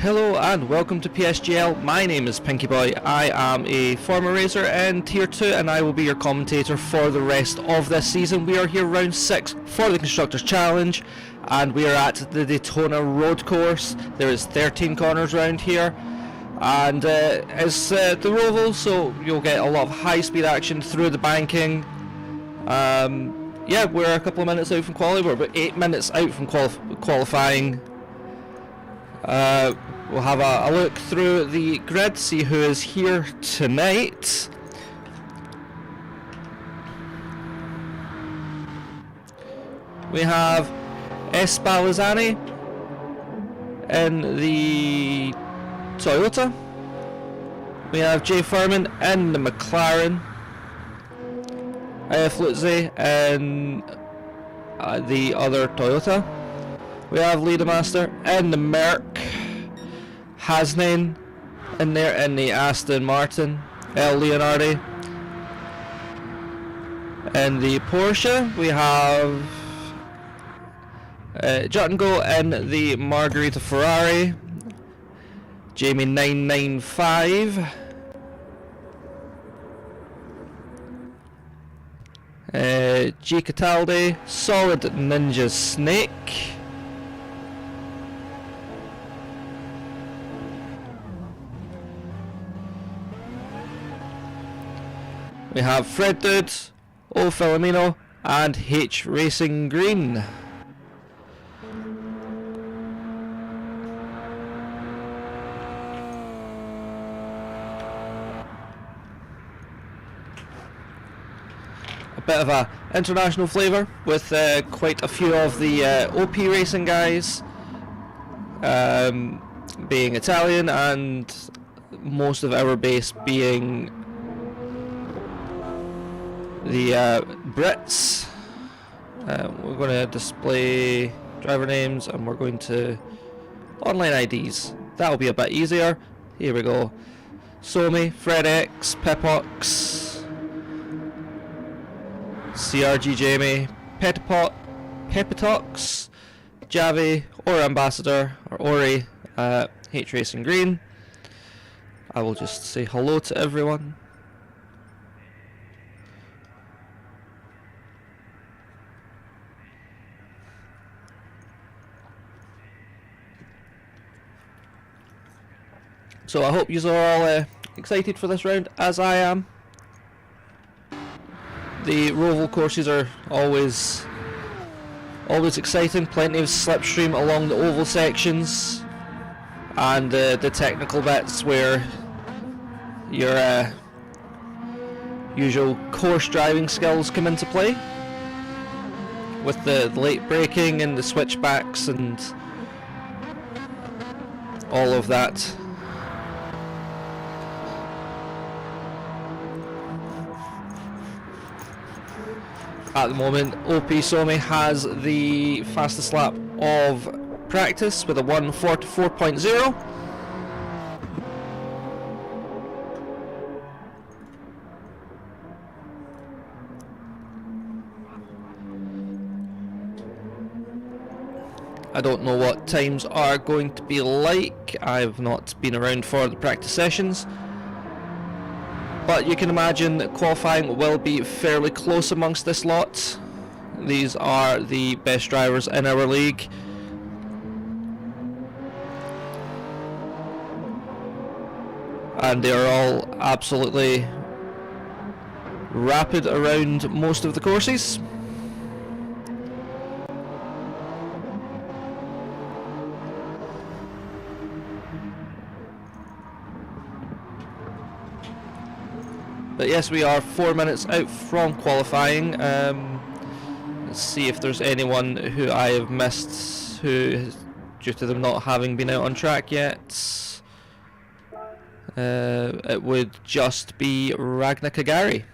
Hello and welcome to PSGL. My name is Pinky Boy. I am a former racer in Tier 2 and I will be your commentator for the rest of this season. We are here round 6 for the Constructors Challenge and we are at the Daytona road course. There is 13 corners round here and it's the Roval, so you'll get a lot of high speed action through the banking. Yeah, we're a couple of minutes out from qualifying. We're about 8 minutes out from qualifying. We'll have a look through the grid, see who is here tonight. We have Espalazani in the Toyota. We have Jay Furman in the McLaren. Flutze in the other Toyota. We have Leademaster in the Merc. Hasnain in there in the Aston Martin. El Leonardi in the Porsche. We have Juttengo in the Margherita Ferrari. Jamie 995. G Cataldi, Solid Ninja Snake. We have Fred Dude, O Filomeno, and H Racing Green. A bit of a international flavour with quite a few of the OP racing guys being Italian and most of our base being the Brits. We're going to display driver names and we're going to online IDs. That'll be a bit easier. Here we go. Somi, FredX, Pepox, CRG Jamie, Pepitox, Javi, or Ambassador, or Ori, H Racing Green. I will just say hello to everyone. So I hope you are all excited for this round, as I am. The Roval courses are always exciting. Plenty of slipstream along the oval sections, and the technical bits where your usual course driving skills come into play, with the late braking and the switchbacks and all of that. At the moment, OP Somi has the fastest lap of practice with a 1:44.0. I don't know what times are going to be like. I've not been around for the practice sessions. But you can imagine that qualifying will be fairly close amongst this lot. These are the best drivers in our league. And they are all absolutely rapid around most of the courses. But yes, we are 4 minutes out from qualifying. Let's see if there's anyone who I have missed who, due to them not having been out on track yet. It would just be Ragnar Kagari.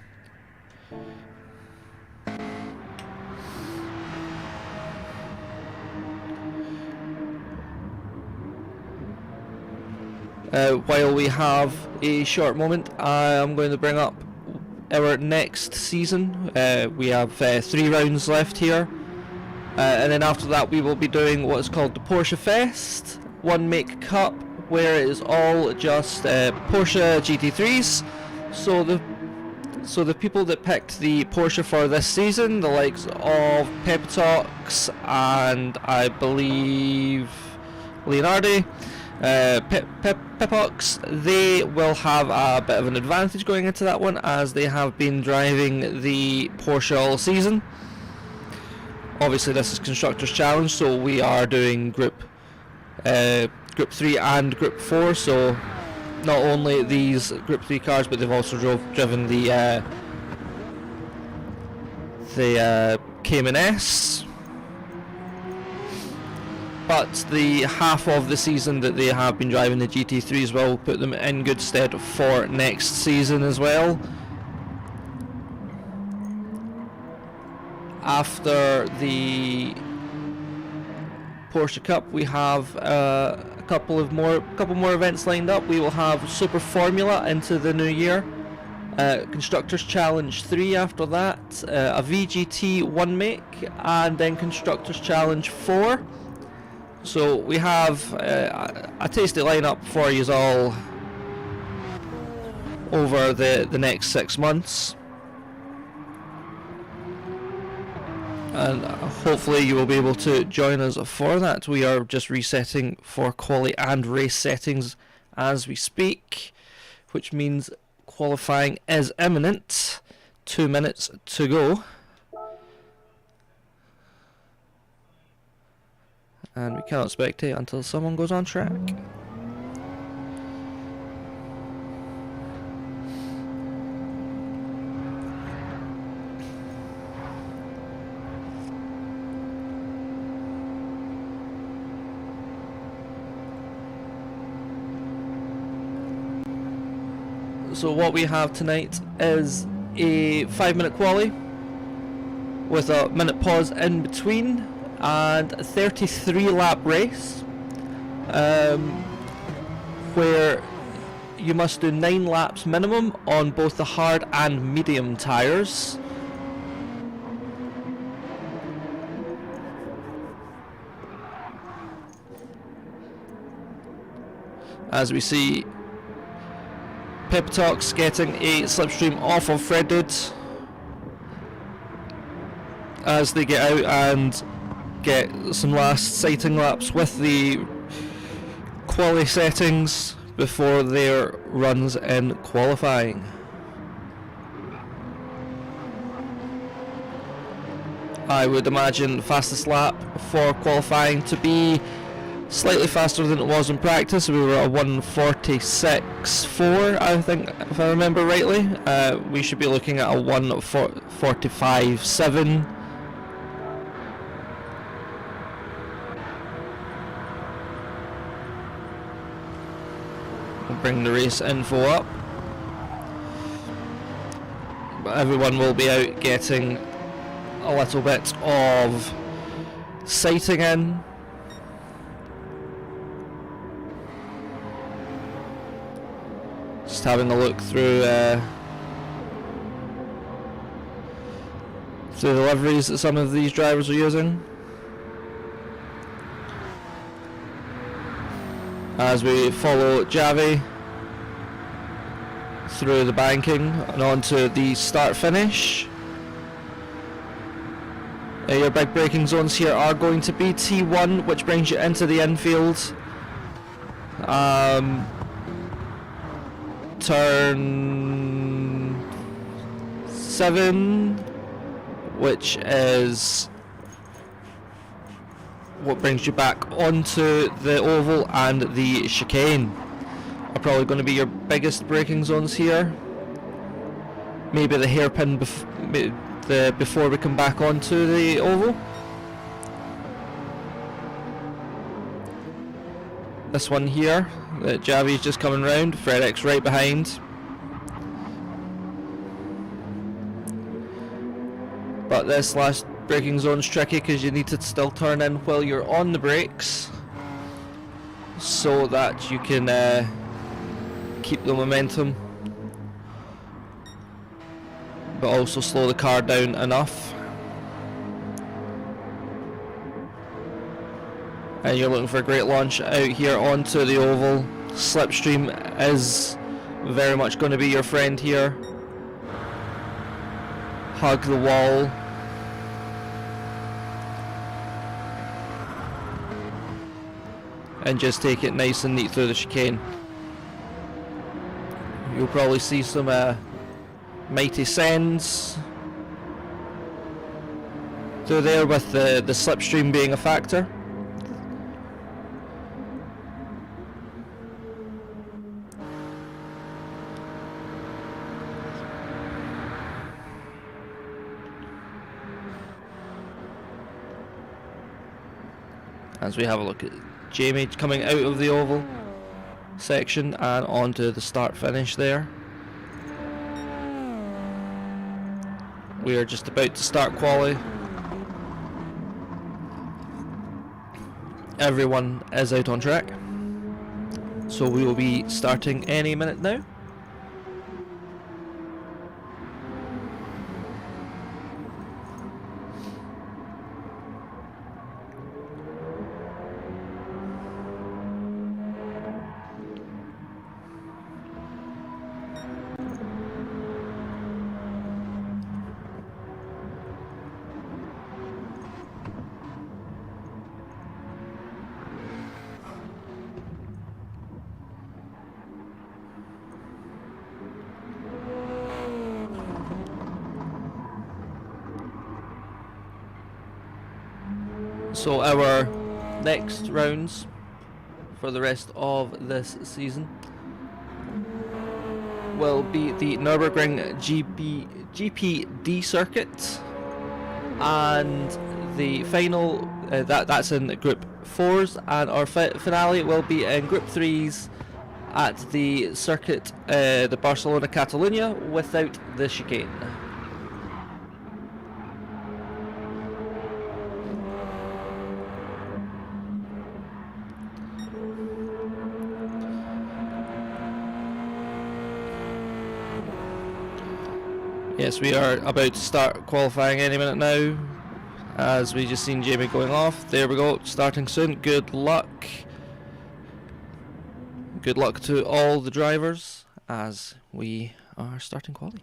While we have a short moment, I am going to bring up our next season. We have 3 rounds left here, and then after that we will be doing what is called the Porsche Fest, One Make Cup, where it is all just Porsche GT3s. So the people that picked the Porsche for this season, the likes of Pepitox and I believe Leonardi, Pipox, they will have a bit of an advantage going into that one, as they have been driving the Porsche all season. Obviously this is Constructors Challenge, so we are doing Group 3 and Group 4, so not only these Group 3 cars, but they've also driven the Cayman S. But the half of the season that they have been driving the GT3s will put them in good stead for next season as well. After the Porsche Cup, we have a couple more events lined up. We will have Super Formula into the new year, Constructors Challenge 3 after that, a VGT 1 make, and then Constructors Challenge 4. So we have a tasty lineup for you all over the next 6 months. And hopefully you will be able to join us for that. We are just resetting for quali and race settings as we speak, which means qualifying is imminent. 2 minutes to go. And we cannot spectate until someone goes on track. So what we have tonight is a 5-minute quali with a minute pause in between, and a 33 lap race where you must do 9 laps minimum on both the hard and medium tyres. As we see Pepitox getting a slipstream off of Fredwood as they get out and get some last sighting laps with the quali settings before their runs in qualifying. I would imagine fastest lap for qualifying to be slightly faster than it was in practice. We were at 1:46.4, I think, if I remember rightly. We should be looking at a 1:45.7. We'll bring the race info up. But everyone will be out getting a little bit of sighting in. Just having a look through the liveries that some of these drivers are using. As we follow Javi through the banking and onto the start finish. Your big braking zones here are going to be T1, which brings you into the infield. Turn 7, which is what brings you back onto the oval, and the chicane are probably going to be your biggest braking zones here. Maybe the hairpin before we come back onto the oval. This one here, that Javi's just coming round, Fredx right behind. But this last braking zone's tricky because you need to still turn in while you're on the brakes, so that you can keep the momentum, but also slow the car down enough. And you're looking for a great launch out here onto the oval. Slipstream is very much going to be your friend here. Hug the wall. And just take it nice and neat through the chicane. You'll probably see some mighty sends through there with the slipstream being a factor. As we have a look at Jamie coming out of the oval section and onto the start finish there. We are just about to start quali. Everyone is out on track, so we will be starting any minute now. So our next rounds for the rest of this season will be the Nürburgring GPD circuit, and the final that's in Group 4s, and our finale will be in Group 3s at the circuit, the Barcelona Catalunya, without the chicane. Yes, we are about to start qualifying any minute now, as we just seen Jamie going off. There we go, starting soon. Good luck. Good luck to all the drivers as we are starting quali.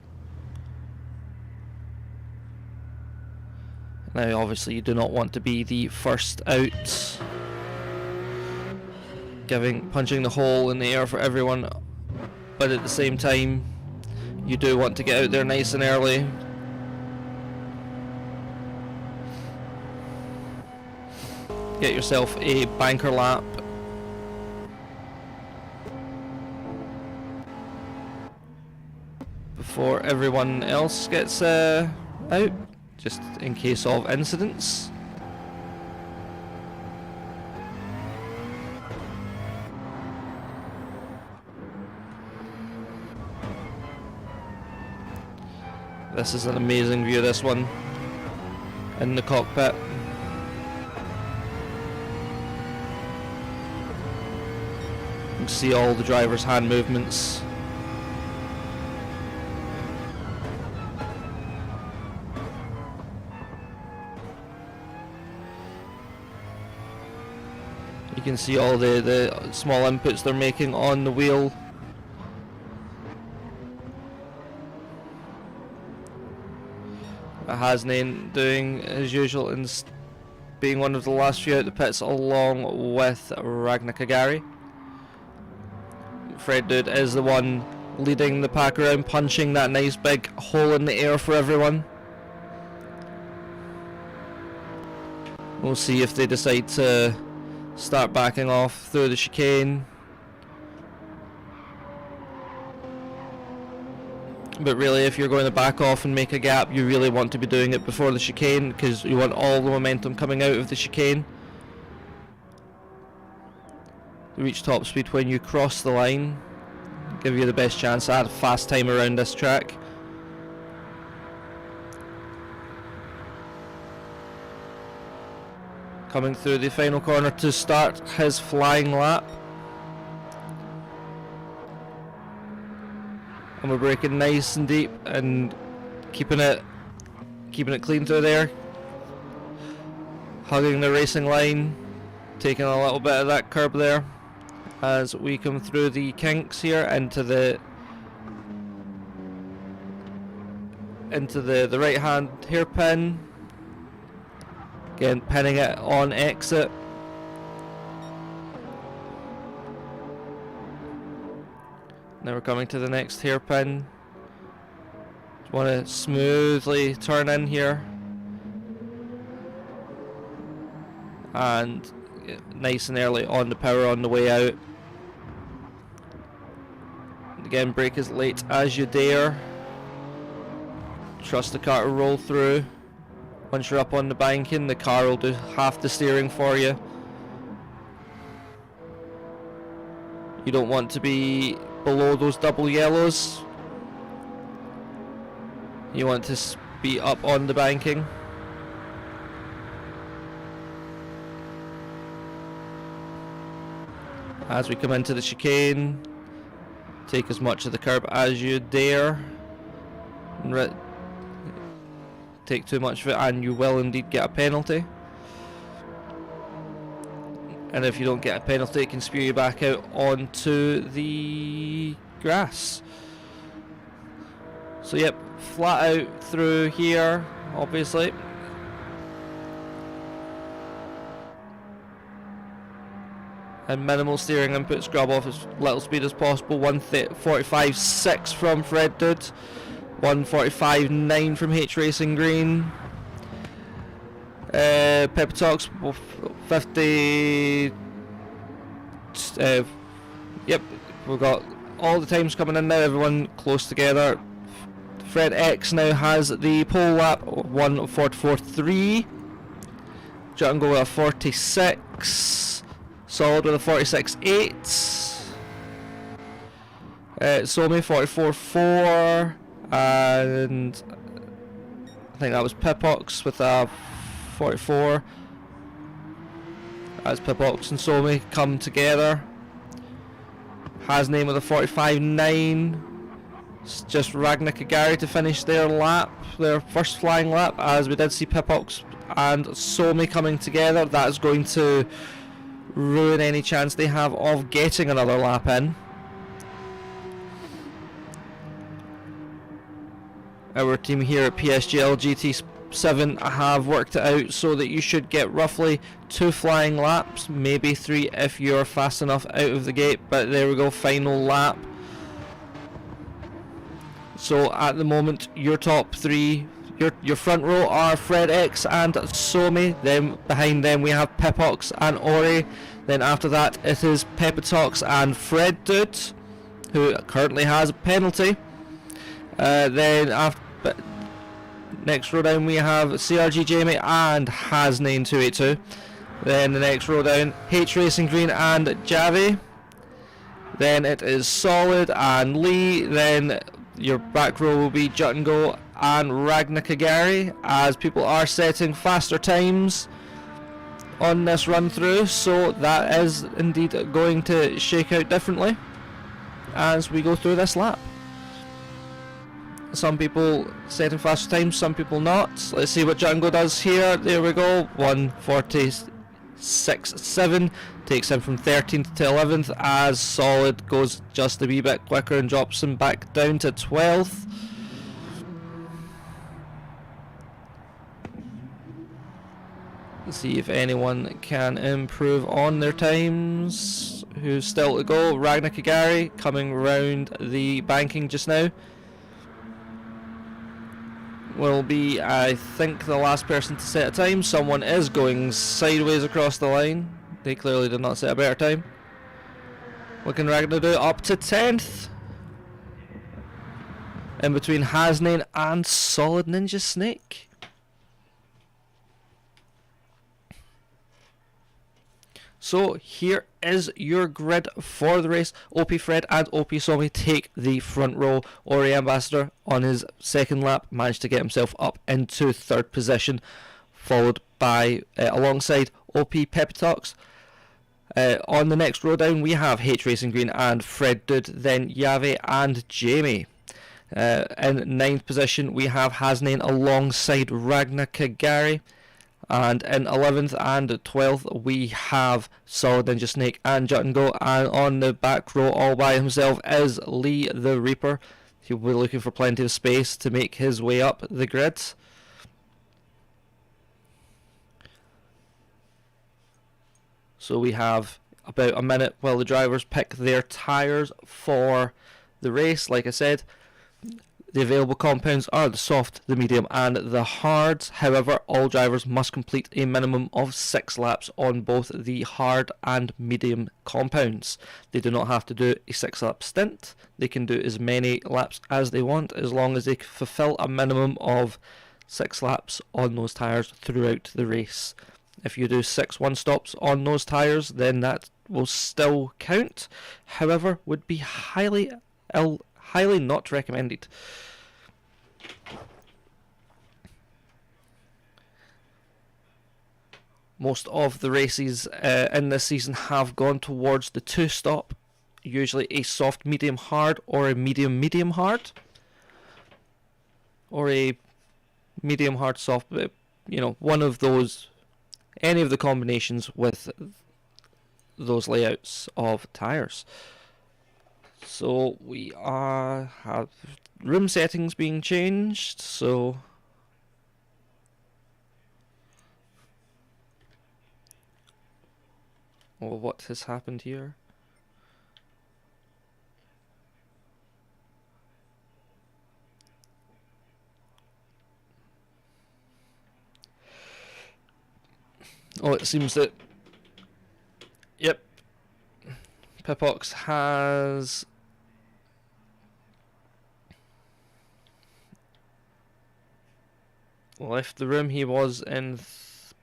Now obviously you do not want to be the first out, punching the hole in the air for everyone, but at the same time you do want to get out there nice and early. Get yourself a banker lap. Before everyone else gets out, just in case of incidents. This is an amazing view, this one, in the cockpit. You can see all the drivers' hand movements. You can see all the small inputs they're making on the wheel. Hasnain doing as usual and being one of the last few out the pits, along with Ragnar Kagari. Fred Dude is the one leading the pack around, punching that nice big hole in the air for everyone. We'll see if they decide to start backing off through the chicane. But really, if you're going to back off and make a gap, you really want to be doing it before the chicane, because you want all the momentum coming out of the chicane. Reach top speed when you cross the line, give you the best chance at a fast time around this track. Coming through the final corner to start his flying lap. And we're braking nice and deep and keeping it clean through there. Hugging the racing line. taking a little bit of that curb there as we come through the kinks here into the right hand hairpin. Again, pinning it on exit. Now we're coming to the next hairpin. Just want to smoothly turn in here. And nice and early on the power on the way out. Again, brake as late as you dare. Trust the car to roll through. Once you're up on the banking, the car will do half the steering for you. You don't want to be below those double yellows. You want to be up on the banking. As we come into the chicane, take as much of the curb as you dare. Take too much of it and you will indeed get a penalty. And if you don't get a penalty, it can spew you back out onto the grass. So yep, flat out through here, obviously. And minimal steering input, scrub off as little speed as possible. 1:45.6 from Fred Dude. 1:45.9 from H Racing Green. Pepper Talks 50. Yep, we've got all the times coming in now, everyone close together. Fred X now has the pole lap, 1:44.3. Jungle with a 46. Solid with a 46.8. Somi 44.4. And I think that was Pipox with a 44. As Pipox and Somi come together. Hasname with a 45.9. It's just Ragnar Kagari to finish their lap, their first flying lap, as we did see Pipox and Somi coming together. That is going to ruin any chance they have of getting another lap in. Our team here at PSGL GT7 have worked it out so that you should get roughly 2 flying laps, maybe 3 if you're fast enough out of the gate, but there we go, final lap. So at the moment your top 3, your front row are Fred X and Somi, then behind them we have Pipox and Ori, then after that it is Pepitox and Fred Dude, who currently has a penalty. Then after next row down we have CRG Jamie and Hasnane 282. Then the next row down, H Racing Green and Javi. Then it is Solid and Lee. Then your back row will be Jut and Go and Ragnar Kagari, as people are setting faster times on this run through, so that is indeed going to shake out differently as we go through this lap. Some people setting faster times, some people not. Let's see what Django does here. There we go. 1:46.7 takes him from 13th to 11th, as Solid goes just a wee bit quicker and drops him back down to 12th. Let's see if anyone can improve on their times. Who's still to go? Ragnar Kagari coming round the banking just now. Will be, I think, the last person to set a time. Someone is going sideways across the line. They clearly did not set a better time. What can Ragnar do? Up to 10th. In between Hasnane and Solid Ninja Snake. So here is your grid for the race. OP Fred and OP Somi take the front row. Ori Ambassador on his second lap managed to get himself up into 3rd position, followed by alongside OP Pepitox. On the next row down we have H Racing Green and Fred Dude, then Yave and Jamie. In 9th position we have Hasnane alongside Ragnar Kagari. And in 11th and 12th we have Solid Ninja Snake and Jut and Go, and on the back row all by himself is Lee the Reaper. He'll be looking for plenty of space to make his way up the grids. So we have about a minute while the drivers pick their tyres for the race. Like I said, the available compounds are the soft, the medium and the hards. However, all drivers must complete a minimum of 6 laps on both the hard and medium compounds. They do not have to do a 6-lap stint. They can do as many laps as they want as long as they fulfill a minimum of 6 laps on those tyres throughout the race. If you do 6 one-stops on those tyres, then that will still count. However, would be highly not recommended. Most of the races in this season have gone towards the 2-stop, usually a soft medium hard or a medium medium hard, or a medium hard soft, one of those, any of the combinations with those layouts of tyres. So we have room settings being changed, so what has happened here? It seems that, yep, Pipox has left the room. He was in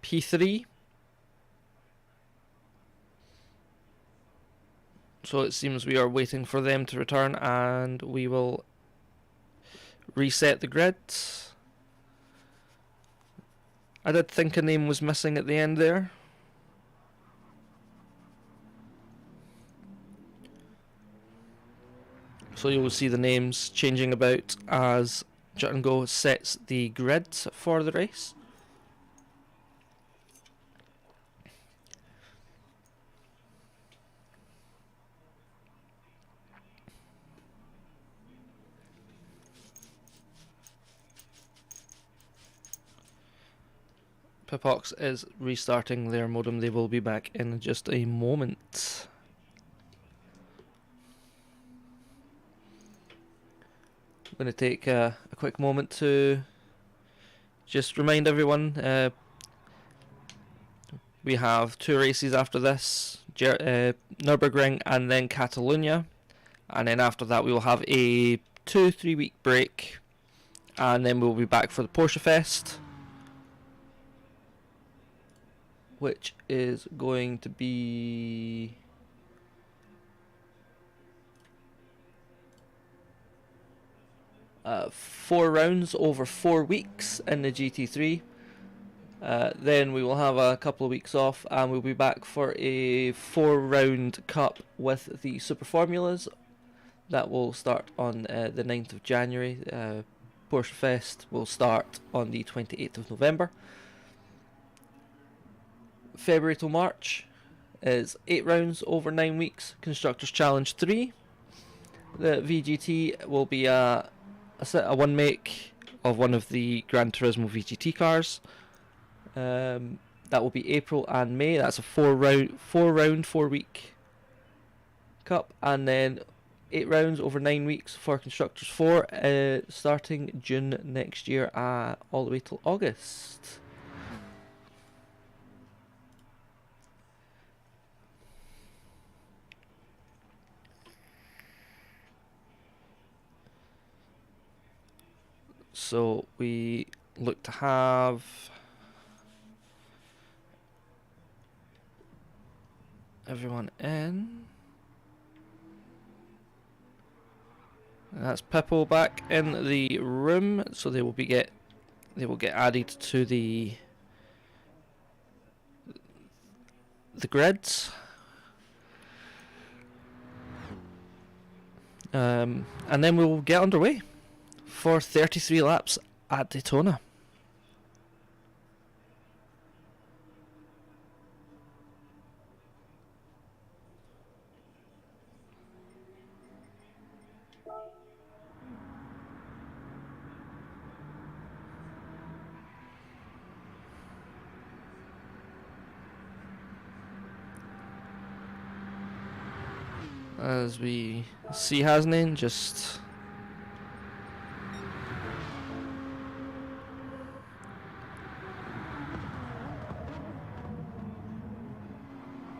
P3. So it seems we are waiting for them to return, and we will reset the grid. I did think a name was missing at the end there. So you will see the names changing about as Jut and Go sets the grid for the race. Pipox is restarting their modem. They will be back in just a moment. I'm going to take a quick moment to just remind everyone we have 2 races after this, Nürburgring and then Catalonia, and then after that we will have a 2-3 week break, and then we'll be back for the Porsche Fest, which is going to be four rounds over 4 weeks in the GT3. Then we will have a couple of weeks off, and we'll be back for a 4-round cup with the Super Formulas. That will start on the 9th of January. Porsche Fest will start on the 28th of November. February till March is 8 rounds over 9 weeks. Constructors Challenge 3. The VGT will be a one make of one of the Gran Turismo VGT cars. That will be April and May. That's a 4 week cup, and then 8 rounds over 9 weeks for Constructors 4, starting June next year, all the way till August. So we look to have everyone in. And that's Pippo back in the room, so they will get added to the grids. And then we will get underway for 33 laps at Daytona. As we see Hasnain just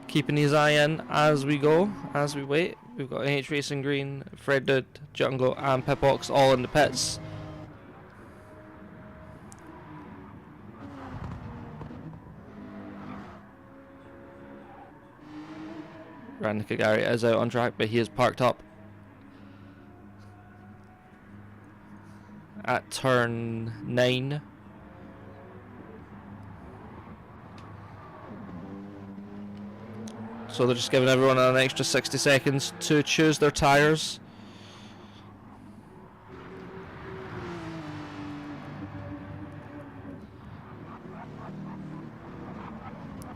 keeping his eye in as we go, as we wait. We've got H Racing Green, Fred Dude, Jungle and Pipox all in the pits. Randy Kagari is out on track, but he is parked up at turn 9. So they're just giving everyone an extra 60 seconds to choose their tyres.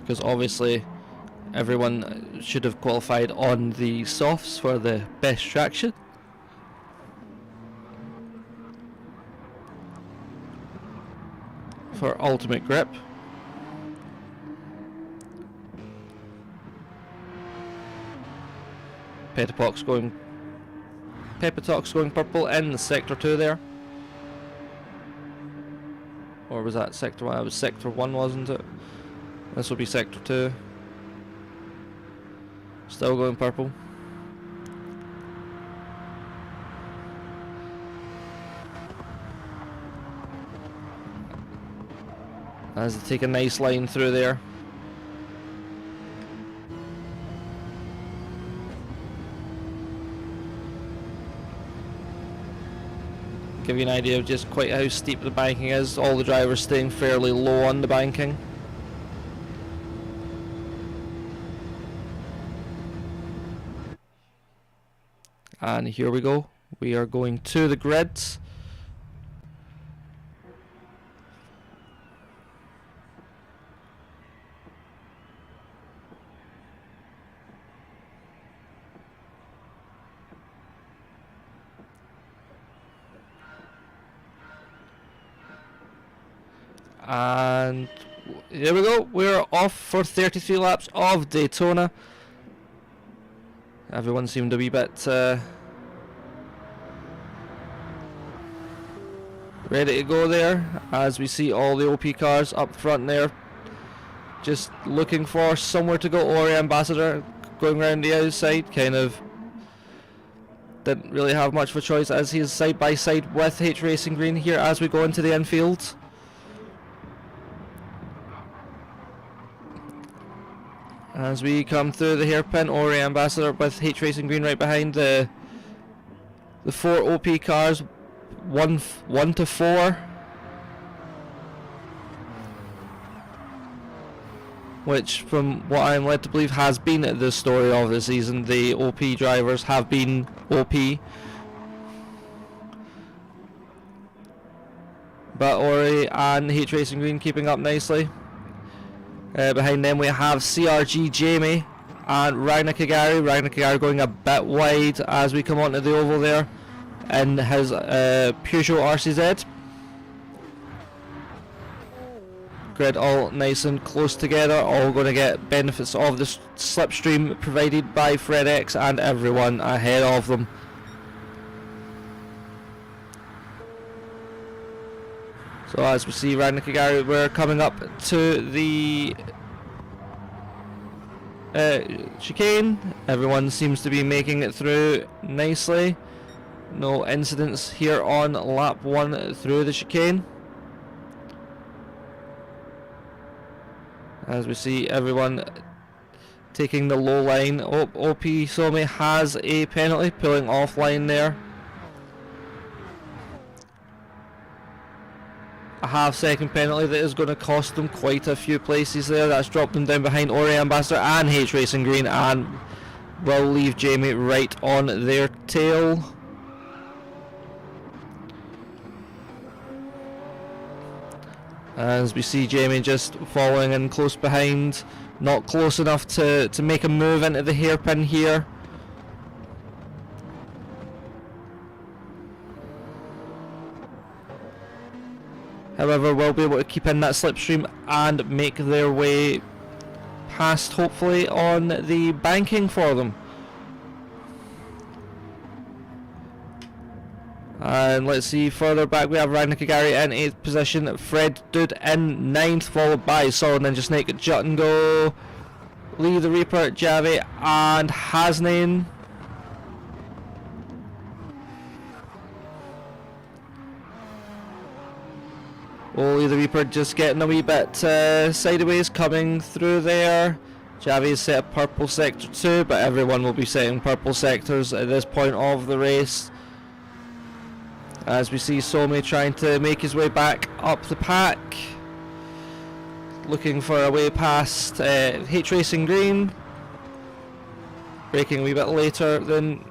Because obviously everyone should have qualified on the softs for the best traction. For ultimate grip. Peppertox going purple in the sector 2 there. Or was that sector 1? It was sector 1, wasn't it? This will be sector 2. Still going purple. As they take a nice line through there. Give you an idea of just quite how steep the banking is. All the drivers staying fairly low on the banking. And here we go. We are going to the grids. And here we go. We're off for 33 laps of Daytona. Everyone seemed to be a bit ready to go there, as we see all the OP cars up front there, just looking for somewhere to go. Ori Ambassador going around the outside, kind of didn't really have much of a choice, as he is side by side with H Racing Green here as we go into the infield. As we come through the hairpin, Ori Ambassador with H Racing Green right behind the 4 OP cars, 1 to 4, which from what I'm led to believe has been the story of the season. The OP drivers have been OP, but Ori and H Racing Green keeping up nicely. Behind them we have CRG Jamie and Ragnar Kagari. Ragnar Kagari going a bit wide as we come onto the oval there in his Peugeot RCZ. Grid all nice and close together, all going to get benefits of the slipstream provided by FredX and everyone ahead of them. So as we see Ragnar Kagari, we're coming up to the chicane. Everyone seems to be making it through nicely. No incidents here on lap 1 through the chicane. As we see everyone taking the low line. OP Somi has a penalty, pulling offline there. A half-second penalty that is going to cost them quite a few places there. That's dropped them down behind Ori Ambassador and H Racing Green, and will leave Jamie right on their tail. As we see Jamie just following in close behind, not close enough to make a move into the hairpin here. However, will be able to keep in that slipstream and make their way past, hopefully, on the banking for them. And let's see, further back we have Ragnar Kagari in 8th position, Fred Dude in 9th, followed by Solid Ninja Snake, Juttengo, Lee the Reaper, Javi and Hasnain. Lee the Reaper just getting a wee bit sideways coming through there. Javi's set a purple sector 2, but everyone will be setting purple sectors at this point of the race. As we see Somi trying to make his way back up the pack, looking for a way past H Racing Green, braking a wee bit later than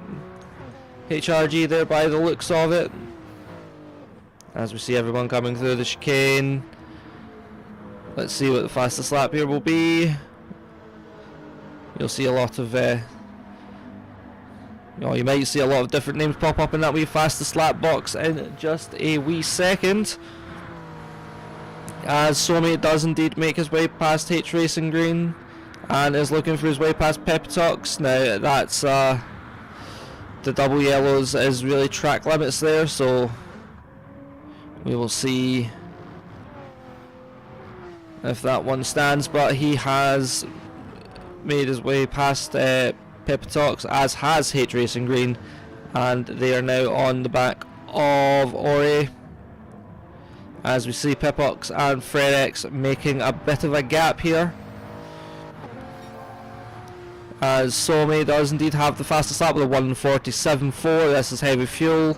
HRG there by the looks of it. As we see everyone coming through the chicane, let's see what the fastest lap here will be. You'll see a lot of you might see a lot of different names pop up in that wee fastest lap box in just a wee second. As Somi does indeed make his way past H Racing Green and is looking for his way past Pepitox. Now that's the double yellows is really track limits there, so we will see if that one stands, but he has made his way past Pepitox, as has H Racing Green, and they are now on the back of Ori. As we see Pipox and Fredex making a bit of a gap here, as Somi does indeed have the fastest lap with a 1:47.4. This is heavy fuel.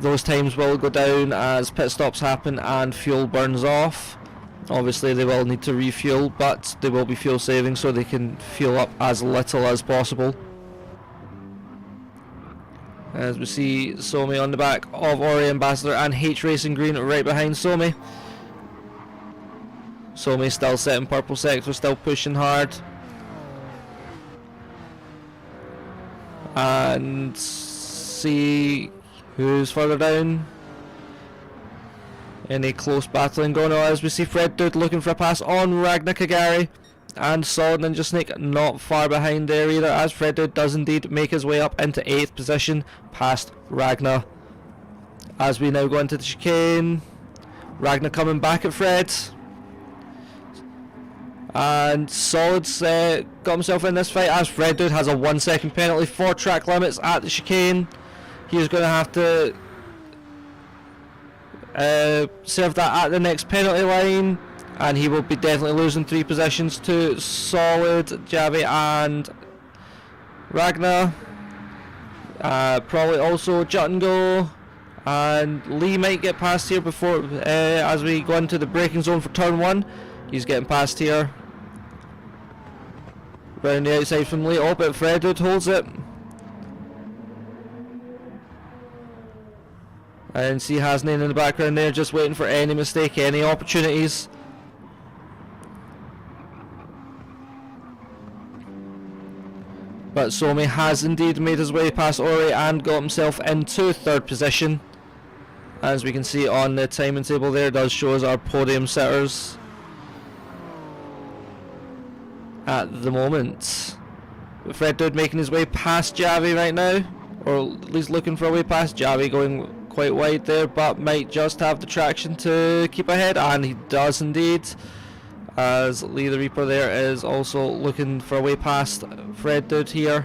Those times will go down as pit stops happen and fuel burns off. Obviously they will need to refuel, but they will be fuel saving so they can fuel up as little as possible. As we see Somi on the back of Ori Ambassador and H Racing Green right behind Somi. Somi still setting purple sector, still pushing hard. And see who's further down. Any close battling going on, as we see Fred Dude looking for a pass on Ragnar Kagari, and Solid Ninja Snake not far behind there either, as Fred Dude does indeed make his way up into 8th position past Ragnar. As we now go into the chicane, Ragnar coming back at Fred, and Solid's got himself in this fight as Fred Dude has a 1 second penalty for track limits at the chicane. He's going to have to serve that at the next penalty line, and he will be definitely losing 3 positions to Solid, Javi and Ragnar. Probably also Juttengo, and Lee might get past here before as we go into the braking zone for turn 1. He's getting past here round the outside from Lee. Oh, but Fredwood holds it. And see Hasnain in the background there, just waiting for any mistake, any opportunities. But Somi has indeed made his way past Ori and got himself into 3rd position. As we can see on the timing table there, does show us our podium sitters at the moment. But Fred Dude making his way past Javi right now, or at least looking for a way past Javi, going quite wide there, but might just have the traction to keep ahead, and he does indeed, as Lee the Reaper there is also looking for a way past Fred Dude here,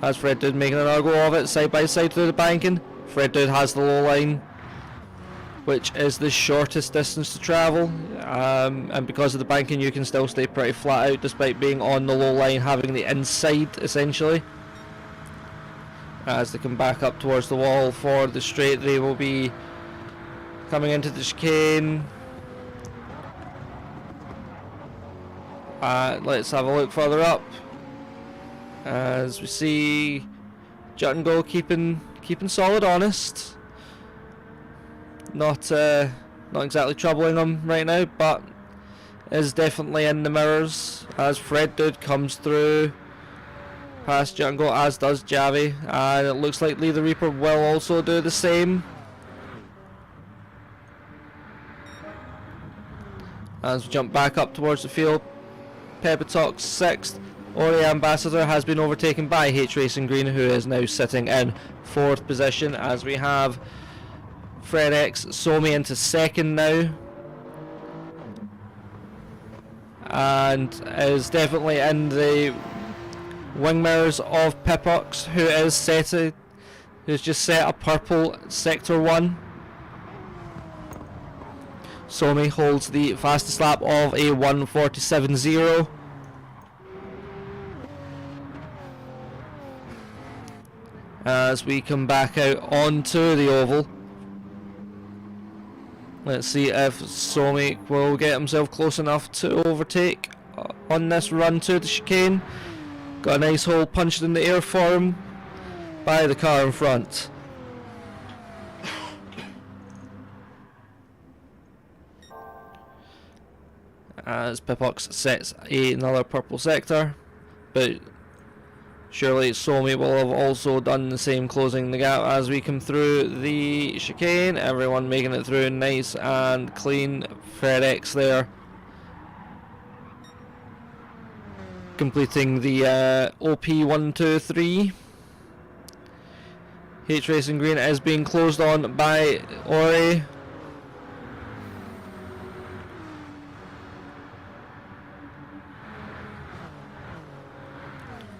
as Fred Dude making another go of it side by side through the banking. Fred Dude has the low line, which is the shortest distance to travel, and because of the banking you can still stay pretty flat out despite being on the low line, having the inside essentially. As they come back up towards the wall for the straight, they will be coming into the chicane. Let's have a look further up, as we see Juttengo keeping Solid honest. Not exactly troubling him right now, but is definitely in the mirrors as Fred Dude comes through past Jungle, as does Javi, and it looks like Lee the Reaper will also do the same. As we jump back up towards the field, Pepitox 6th, Ori Ambassador has been overtaken by H Racing Green, who is now sitting in 4th position, as we have Fred X Somi into 2nd now, and is definitely in the wing mirrors of Pipox, who's just set a purple sector 1. Somi holds the fastest lap of a 1:47.0. As we come back out onto the oval, let's see if Somi will get himself close enough to overtake on this run to the chicane. Got a nice hole punched in the air for him by the car in front. As Pipox sets another purple sector, but surely Somi will have also done the same, closing the gap as we come through the chicane. Everyone making it through nice and clean. Fred X there completing the OP123. H Racing Green is being closed on by Ori.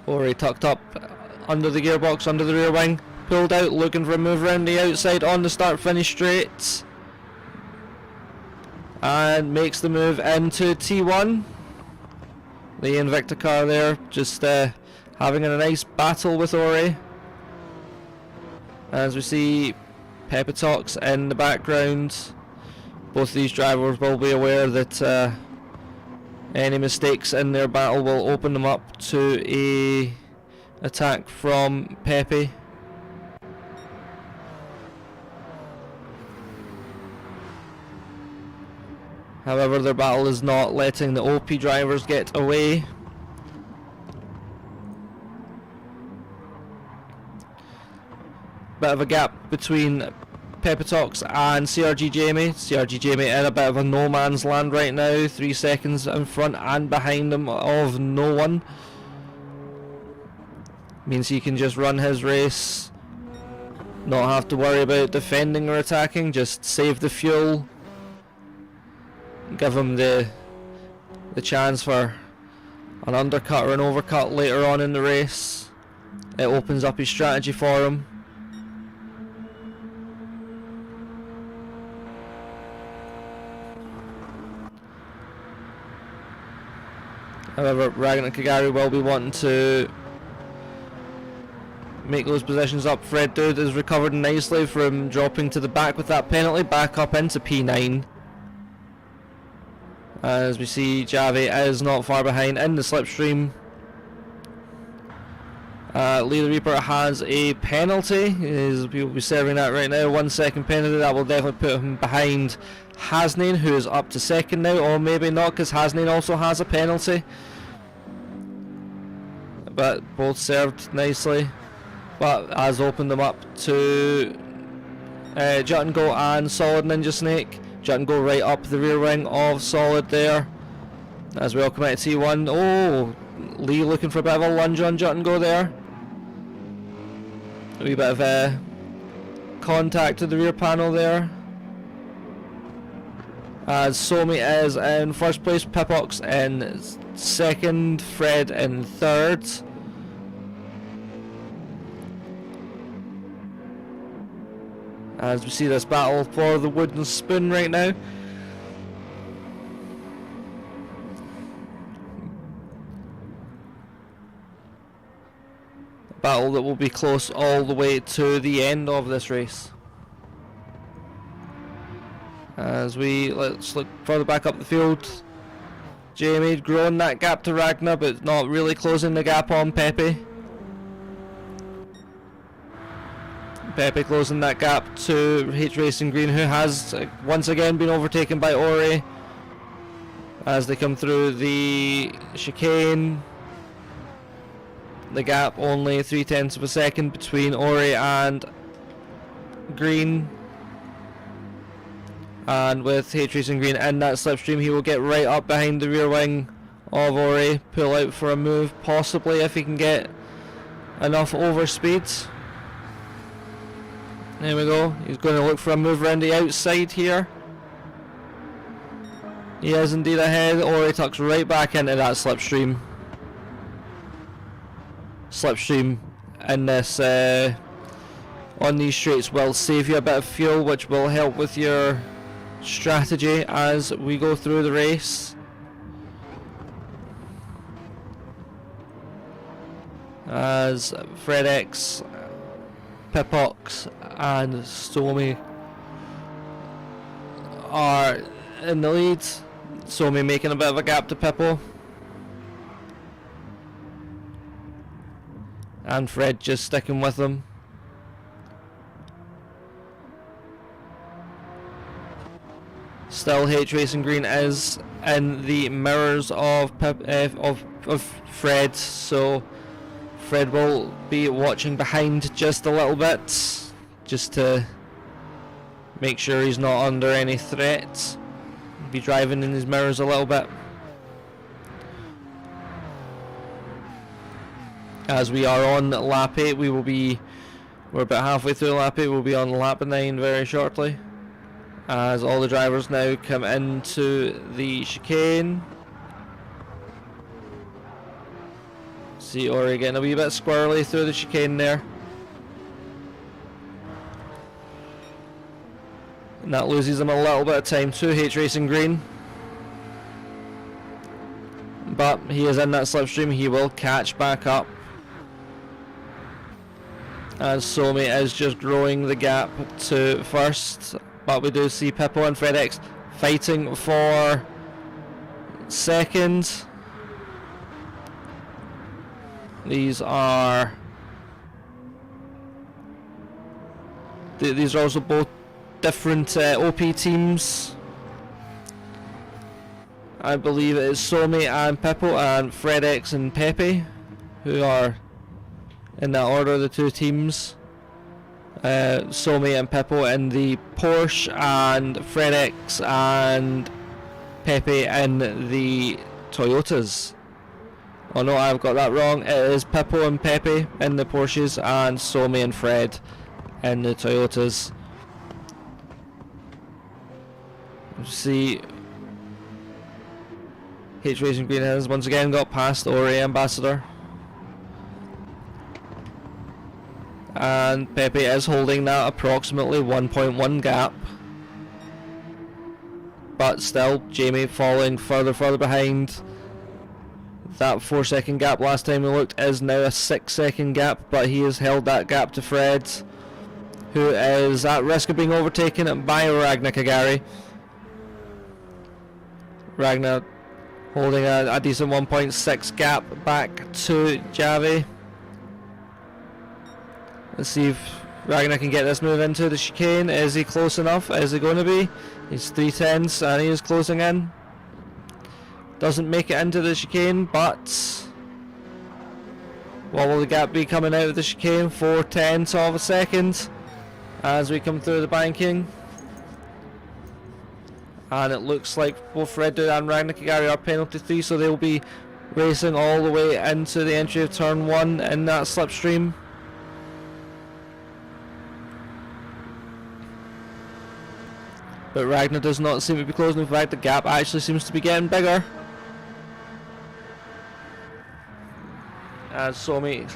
Ori tucked up under the gearbox, under the rear wing, pulled out, looking for a move around the outside on the start-finish straight, and makes the move into T1. The Invicta car there, just having a nice battle with Ori. As we see Pepitox in the background, both these drivers will be aware that any mistakes in their battle will open them up to a attack from Pepe. However, their battle is not letting the OP drivers get away. Bit of a gap between Pepitox and CRG Jamie. CRG Jamie in a bit of a no man's land right now, 3 seconds in front and behind him of no one. Means he can just run his race, not have to worry about defending or attacking, just save the fuel, give him the chance for an undercut or an overcut later on in the race. It opens up his strategy for him. However, Ragnar Kagari will be wanting to make those positions up. Fred Dude is recovered nicely from dropping to the back with that penalty, back up into P9. As we see, Javi is not far behind in the slipstream. Lee the Reaper has a penalty. We will be serving that right now. 1 second penalty. That will definitely put him behind Hasnain, who is up to 2nd now, or maybe not, because Hasnain also has a penalty. But both served nicely. But has opened them up to Jut and Go and Solid Ninja Snake. Jut and Go right up the rear wing of Solid there. As we all come out of T1. Oh, Lee looking for a bit of a lunge on Jut and Go there. A wee bit of contact to the rear panel there. As Somi is in 1st place, Pipox in 2nd, Fred in 3rd. As we see this battle for the wooden spoon right now. A battle that will be close all the way to the end of this race. As let's look further back up the field. Jamie growing that gap to Ragnar, but not really closing the gap on Pepe. Pepe closing that gap to H Racing Green, who has once again been overtaken by Ori as they come through the chicane. The gap only 0.3 of a second between Ori and Green. And with H Racing Green in that slipstream, he will get right up behind the rear wing of Ori, pull out for a move, possibly if he can get enough overspeed. There we go, he's going to look for a move around the outside here. He is indeed ahead. Ori tucks right back into that slipstream. Slipstream in this on these straights will save you a bit of fuel, which will help with your strategy as we go through the race. As FredX, Pipox and Stomy are in the lead. Stomy making a bit of a gap to Pippo. And Fred just sticking with them. Still, H Racing Green is in the mirrors of Fred, so Fred will be watching behind just a little bit, just to make sure he's not under any threat. Be driving in his mirrors a little bit. As we are on lap 8, we're about halfway through lap 8, we'll be on lap 9 very shortly. As all the drivers now come into the chicane. See Ori getting a wee bit squirrely through the chicane there. And that loses him a little bit of time to H Racing Green. But he is in that slipstream, he will catch back up. As Somi is just growing the gap to first. But we do see Pippo and FredX fighting for second. These are also both different OP teams. I believe it is Somi and Pippo and FredX and Pepe who are in that order, the two teams. Somi and Pippo in the Porsche and FredX and Pepe in the Toyotas. Oh no, I've got that wrong. It is Pippo and Pepe in the Porsches and Somi and Fred in the Toyotas. See, H Racing Green has once again got past Ori Ambassador. And Pepe is holding that approximately 1.1 gap. But still, Jamie falling further behind. That 4-second gap last time we looked is now a 6-second gap, but he has held that gap to Fred, who is at risk of being overtaken by Ragnar Kagari. Ragnar holding a decent 1.6 gap back to Javi. Let's see if Ragnar can get this move into the chicane. Is he close enough? Is he going to be? He's 3/10 and he is closing in. Doesn't make it into the chicane, but what will the gap be coming out of the chicane? 4/10 of a second as we come through the banking. And it looks like both Fred and Ragnar Kagari are penalty 3, so they'll be racing all the way into the entry of turn 1 in that slipstream. But Ragnar does not seem to be closing. In fact, the gap actually seems to be getting bigger. As Somi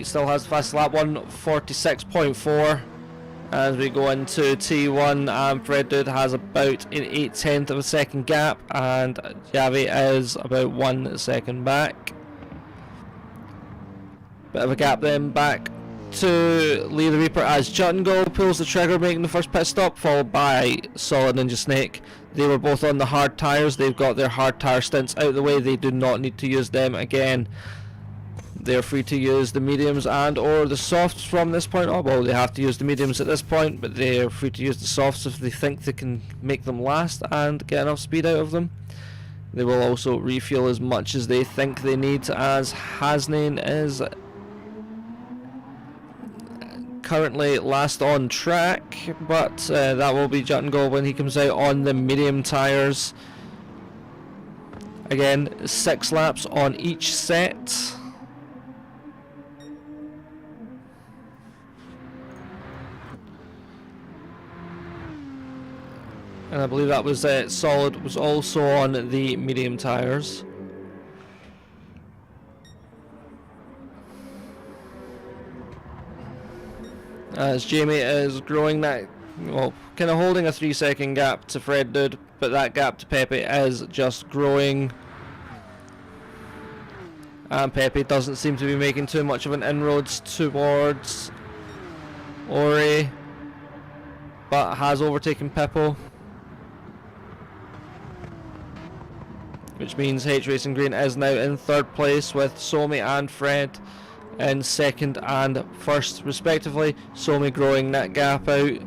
still has the fast lap, 1:46.4. As we go into T1, and Fred Dude has about an 8/10 of a second gap, and Javi is about 1 second back. Bit of a gap then back to Lee the Reaper as Juttengull pulls the trigger, making the first pit stop, followed by Solid Ninja Snake. They were both on the hard tyres. They've got their hard tyre stints out of the way. They do not need to use them again. They're free to use the mediums and or the softs from this point on. Well, they have to use the mediums at this point, but they're free to use the softs if they think they can make them last and get enough speed out of them. They will also refuel as much as they think they need, as Hasnain is currently last on track, but that will be Juttengull when he comes out on the medium tyres. Again, 6 laps on each set. And I believe that was Solid was also on the medium tyres. As Jamie is growing that, well, kind of holding a 3-second gap to Fred Dude, but that gap to Pepe is just growing. And Pepe doesn't seem to be making too much of an inroads towards Ori, but has overtaken Pippo, which means H Racing Green is now in 3rd place with Somi and Fred in 2nd and 1st respectively. Somi growing that gap out.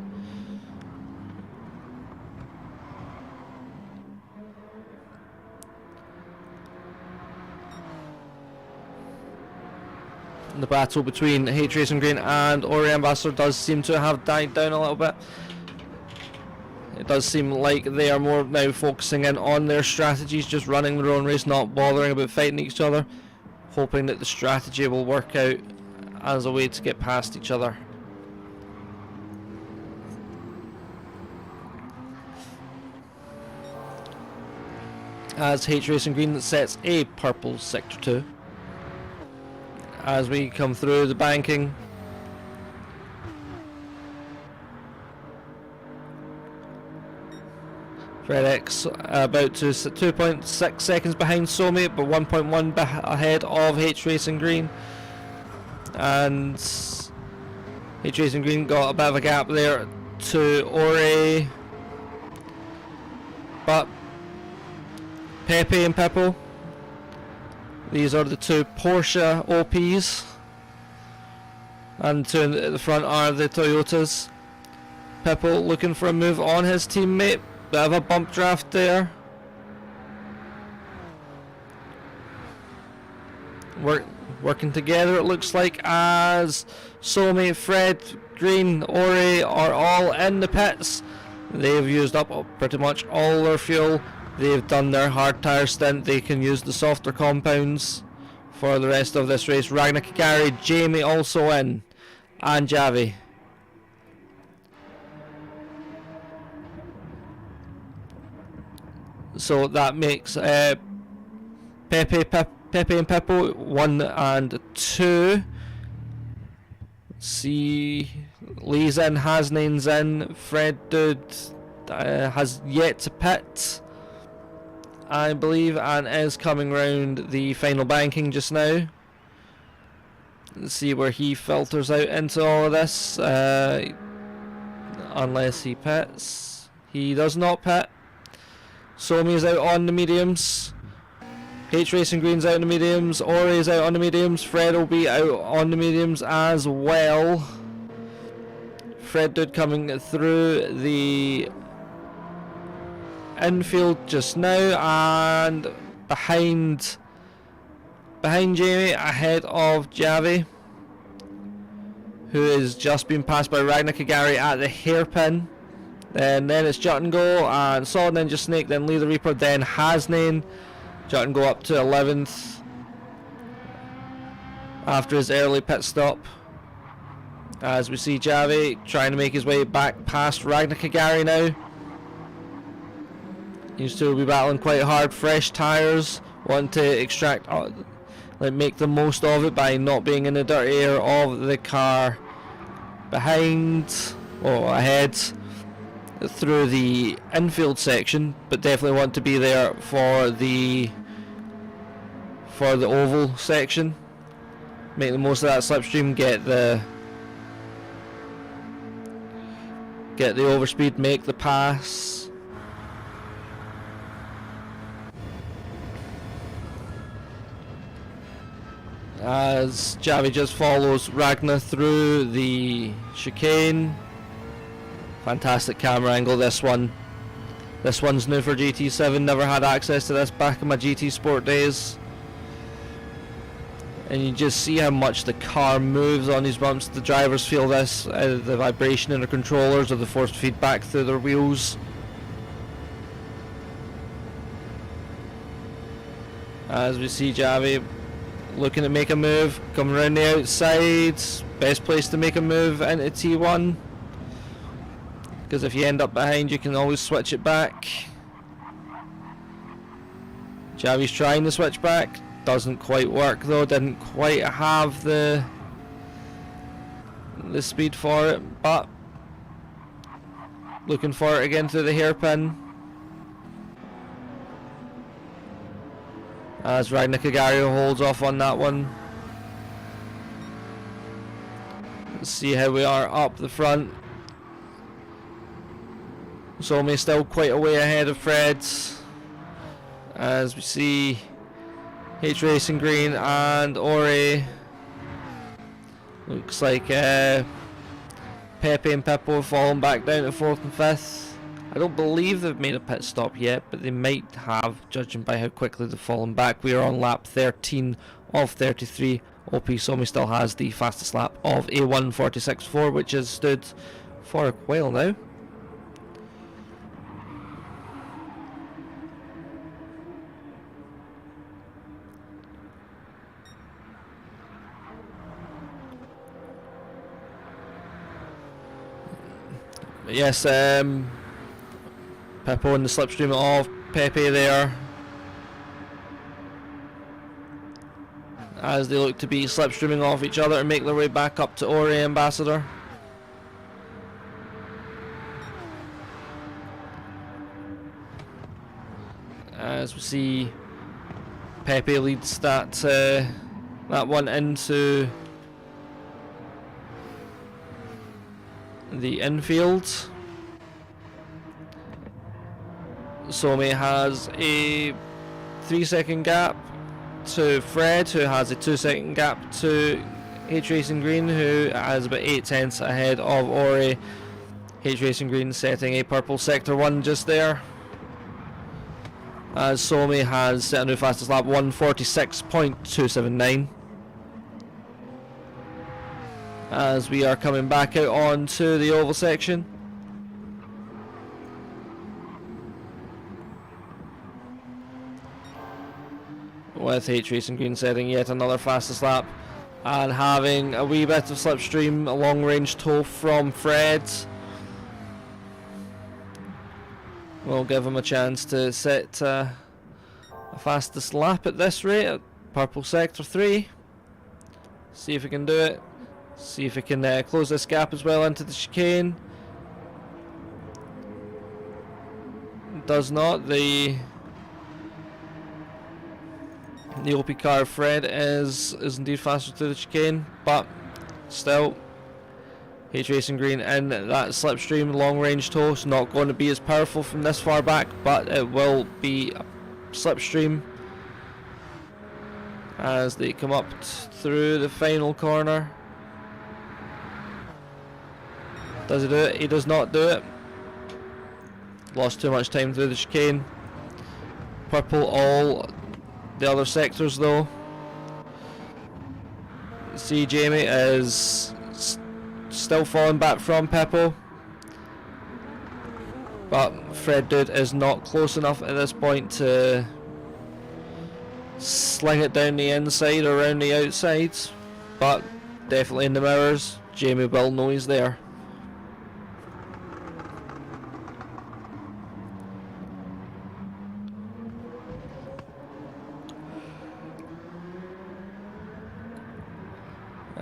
The battle between H Racing Green and Ori Ambassador does seem to have died down a little bit. It does seem like they are more now focusing in on their strategies, just running their own race, not bothering about fighting each other, hoping that the strategy will work out as a way to get past each other. As H Racing Green sets a purple sector 2. As we come through the banking, Fred X about to 2.6 seconds behind Somi, but 1.1 ahead of H Racing Green. And H Racing Green got a bit of a gap there to Ori, but Pepe and Pippo, these are the 2 Porsche OPs, and 2 in the front are the Toyotas. Pippo looking for a move on his teammate. Bit of a bump draft there. Working together, it looks like, as Somi, Fred, Green, Ori are all in the pits. They've used up pretty much all their fuel. They've done their hard tyre stint. They can use the softer compounds for the rest of this race. Ragnar Kagari, Jamie also in, and Javi. So that makes Pepe and Pippo 1 and 2. See, Lee's in, Hasnain's in, Fred Dude has yet to pit, I believe, and is coming round the final banking just now. Let's see where he filters out into all of this, unless he pits. He does not pit. Somi's out on the mediums. H Racing Green's out on the mediums. Ori's out on the mediums. Fred will be out on the mediums as well. Fred Dude coming through the infield just now, and behind Jamie, ahead of Javi, who has just been passed by Ragnar Kagari at the hairpin. And then it's Jut and Go, and Solid Ninja Snake, then Lee the Reaper, then Hasnain. Jut and Go up to 11th after his early pit stop. As we see Javi trying to make his way back past Ragnar Kagari now. These two will be battling quite hard. Fresh tyres, want to extract, make the most of it by not being in the dirty air of the car behind or ahead through the infield section, but definitely want to be there for the oval section. Make the most of that slipstream, get the overspeed, make the pass. As Javi just follows Ragnar through the chicane. Fantastic camera angle, this one. This one's new for GT7, never had access to this back in my GT Sport days. And you just see how much the car moves on these bumps. The drivers feel this, the vibration in the controllers or the forced feedback through their wheels. As we see Javi looking to make a move, coming around the outside. Best place to make a move into T1, because if you end up behind you can always switch it back. Javi's trying to switch back, doesn't quite work though, didn't quite have the speed for it, but looking for it again through the hairpin. As Ragnar Kagario holds off on that one. Let's see how we are up the front. Somi still quite a way ahead of Fred. As we see H Racing Green and Ori. Looks like Pepe and Pippo have fallen back down to 4th and 5th. I don't believe they've made a pit stop yet, but they might have, judging by how quickly they've fallen back. We are on lap 13 of 33. OP Somi still has the fastest lap of a 1:46.4, which has stood for a while now. Yes, Pippo in the slipstream of Pepe there, as they look to be slipstreaming off each other and make their way back up to Ori Ambassador. As we see Pepe leads that one into the infield. Somi has a 3-second gap to Fred, who has a 2-second gap to H Racing Green, who has about 8 tenths ahead of Ori. H Racing Green setting a purple sector 1 just there. As Somi has set a new fastest lap, 1:46.279. As we are coming back out onto the oval section. With H Racing Green setting yet another fastest lap and having a wee bit of slipstream, a long range tow from Fred. We'll give him a chance to set a fastest lap at this rate at purple sector 3. See if he can do it. See if he can close this gap as well into the chicane. Does not. The OP car Fred is indeed faster through the chicane, but still H Racing Green in that slipstream long range tow is not going to be as powerful from this far back, but it will be a slipstream as they come up through the final corner. Does he do it? He does not do it. Lost too much time through the chicane. Purple all the other sectors though. See, Jamie is still falling back from Pippo, but Fred Dude is not close enough at this point to sling it down the inside or around the outside, but definitely in the mirrors. Jamie will know he's there.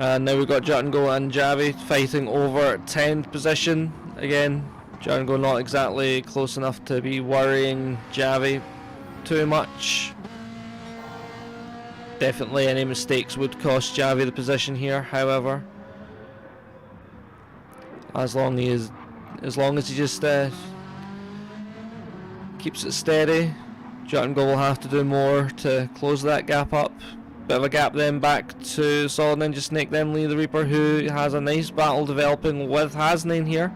And now we've got Jatango and Javi fighting over 10th position. Again, Jatango not exactly close enough to be worrying Javi too much. Definitely any mistakes would cost Javi the position here, however. As long as he just keeps it steady, Jatango will have to do more to close that gap up. Bit of a gap then back to Solid Ninja Snake, then Lee the Reaper, who has a nice battle developing with Hasnain here.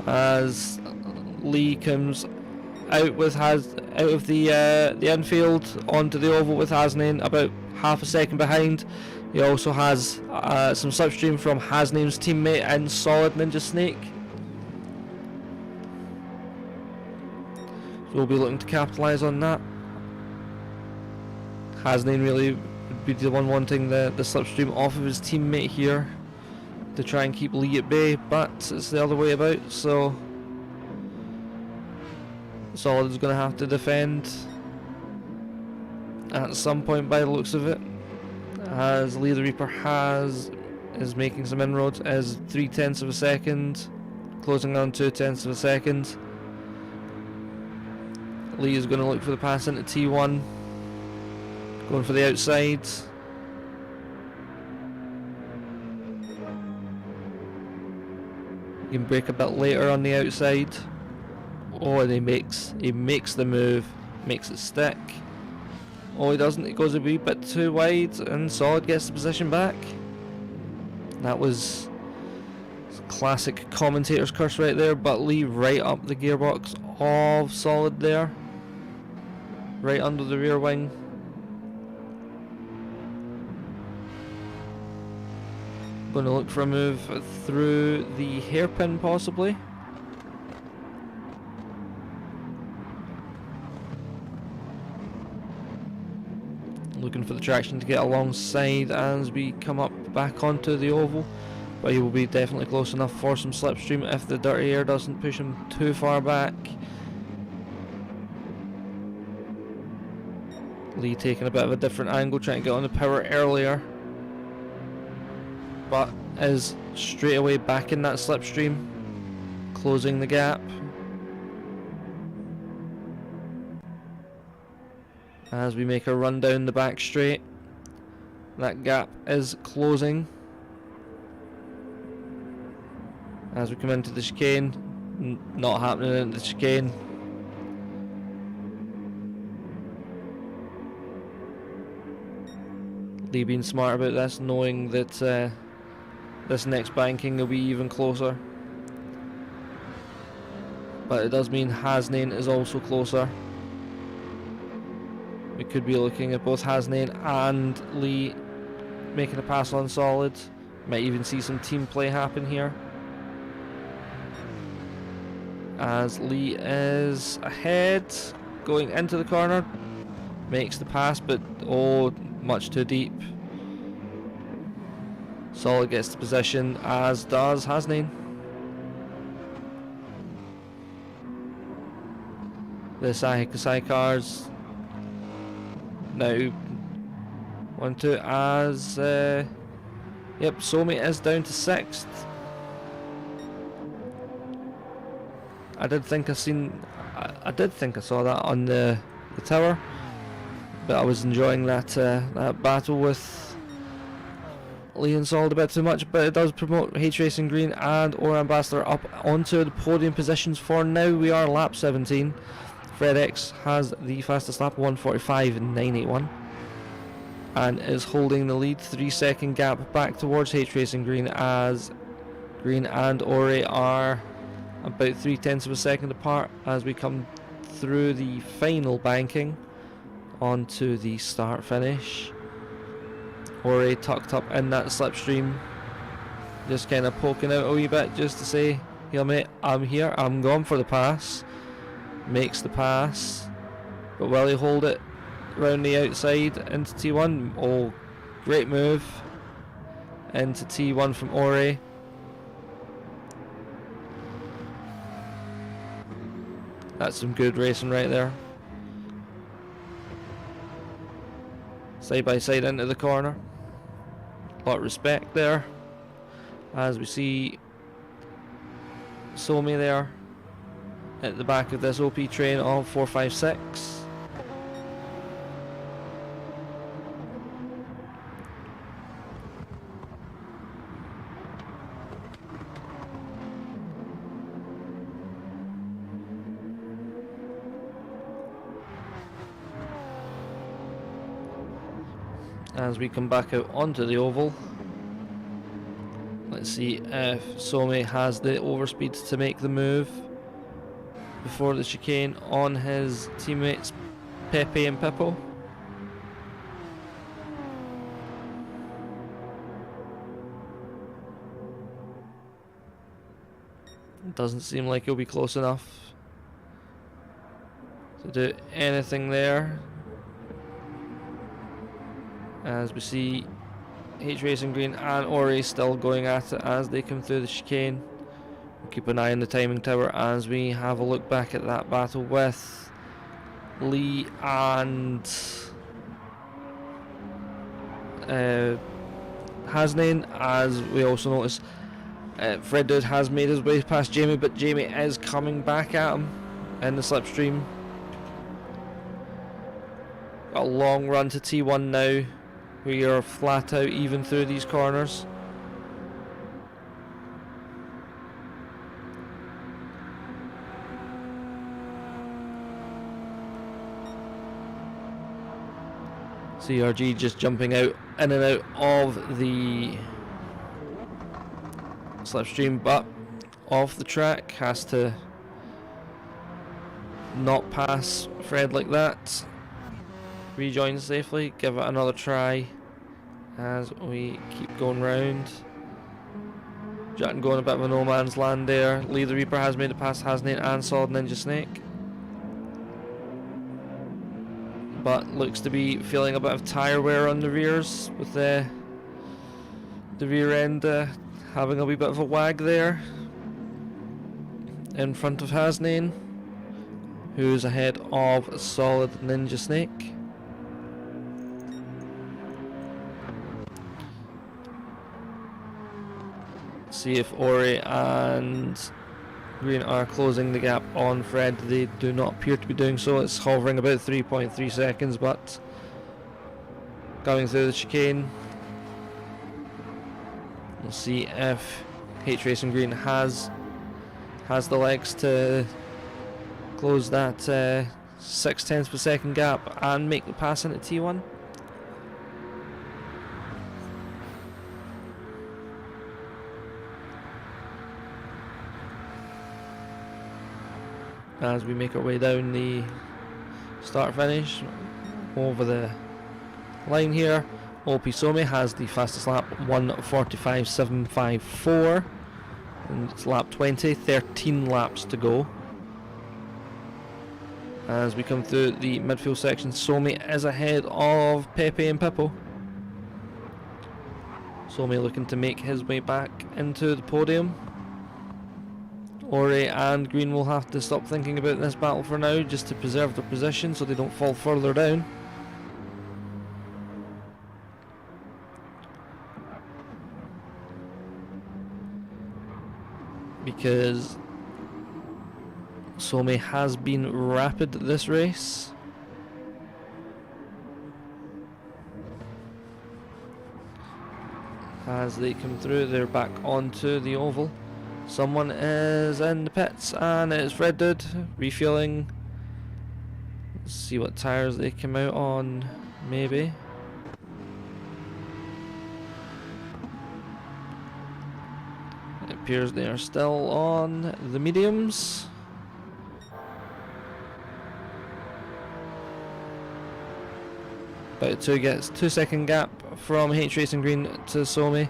As Lee comes out with out of the infield onto the oval with Hasnain about half a second behind. He also has some slipstream from Hasnain's teammate and Solid Ninja Snake. So we'll be looking to capitalise on that. Hasnain really would be the one wanting the slipstream off of his teammate here to try and keep Lee at bay, but it's the other way about, so Solid is going to have to defend at some point by the looks of it, as Lee the Reaper is making some inroads, as 0.3 of a second, closing on 0.2 of a second. Lee is going to look for the pass into T1, going for the outside. He can break a bit later on the outside. Oh, and he makes the move, makes it stick. Oh, he doesn't, he goes a wee bit too wide, and Solid gets the position back. That was classic commentator's curse right there, but Lee right up the gearbox of Solid there. Right under the rear wing. Going to look for a move through the hairpin possibly. Looking for the traction to get alongside as we come up back onto the oval, but he will be definitely close enough for some slipstream if the dirty air doesn't push him too far back. Lee taking a bit of a different angle, trying to get on the power earlier, but is straight away back in that slipstream, closing the gap. As we make a run down the back straight, that gap is closing. As we come into the chicane, not happening into the chicane. Lee being smart about this, knowing that this next banking will be even closer. But it does mean Hasnain is also closer. We could be looking at both Hasnain and Lee making a pass on Solid. Might even see some team play happen here, as Lee is ahead, going into the corner, makes the pass, but oh, much too deep. Solid gets the position, as does Hasnain. The Kasai cars now 1-2 as yep, Somi is down to 6th. I did think I saw that on the tower, but I was enjoying that that battle with Lee and Solid a bit too much. But it does promote H Racing Green and Or Ambassador up onto the podium positions for now. We are lap 17. Fred X has the fastest lap, 1:45.981, and is holding the lead, 3-second gap back towards H Racing Green, as Green and Ore are about 0.3 of a second apart as we come through the final banking onto the start finish. Ore tucked up in that slipstream, just kind of poking out a wee bit just to say, "Here mate, I'm here, I'm going for the pass." Makes the pass, but will he hold it round the outside into T1? Oh, great move into T1 from Ore. That's some good racing right there. Side by side into the corner. A lot of respect there, as we see Somi there at the back of this OP train of 456. As we come back out onto the oval, let's see if Somi has the overspeed to make the move before the chicane on his teammates Pepe and Pippo. Doesn't seem like he'll be close enough to do anything there. as we see H Racing Green and Ori still going at it as they come through the chicane. We'll keep an eye on the timing tower as we have a look back at that battle with Lee and Hasnain, as we also notice Fred Dude has made his way past Jamie, but Jamie is coming back at him in the slipstream. Got a long run to T1 now. We are flat out even through these corners. CRG just jumping out in and out of the slipstream, but off the track, has to not pass Fred like that. Rejoin safely, give it another try as we keep going round. Jack going a bit of a no man's land there. Lee the Reaper has made it past Hasnain and Solid Ninja Snake, but looks to be feeling a bit of tyre wear on the rears, with the rear end having a wee bit of a wag there in front of Hasnain, who's ahead of Solid Ninja Snake. See if Ori and Green are closing the gap on Fred. They do not appear to be doing so. It's hovering about 3.3 seconds, but going through the chicane. We'll see if H Racing Green has the legs to close that 0.6 per second gap and make the pass into T1. As we make our way down the start finish over the line here, OP Somi has the fastest lap, 1:45.754, and it's lap 20, 13 laps to go. As we come through the midfield section, Somi is ahead of Pepe and Pippo. Somi looking to make his way back into the podium. Ori and Green will have to stop thinking about this battle for now, just to preserve their position so they don't fall further down. Because Somi has been rapid this race. As they come through, they're back onto the oval. Someone is in the pits, and it's Fred Dude refueling. Let's see what tyres they came out on, maybe. It appears they are still on the mediums. About 2-second gap from H Racing Green to Somi.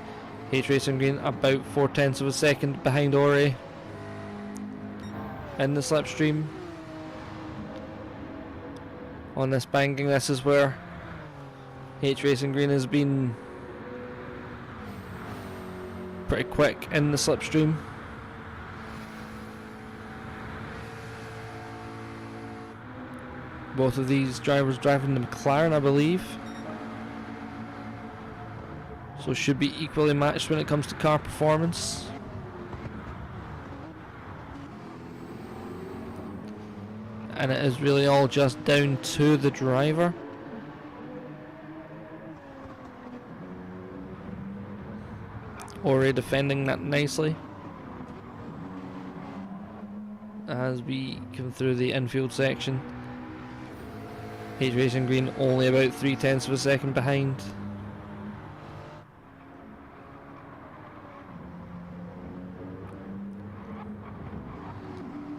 H Racing Green about 0.4 of a second behind Ori in the slipstream. On this banking, this is where H Racing Green has been pretty quick in the slipstream. Both of these drivers driving the McLaren, I believe. So should be equally matched when it comes to car performance. And it is really all just down to the driver. Ori defending that nicely. As we come through the infield section. H Racing Green only about 0.3 of a second behind.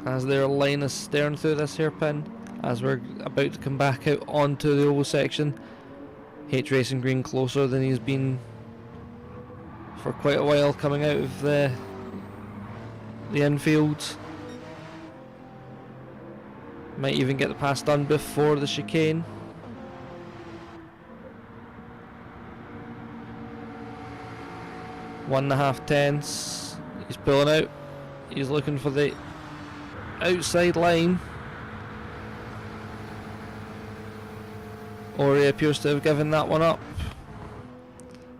As their line is staring through this hairpin, as we're about to come back out onto the oval section. H Racing Green closer than he's been for quite a while, coming out of the infield. Might even get the pass done before the chicane. 1.5 tenths. He's pulling out. He's looking for the outside line. Ori appears to have given that one up.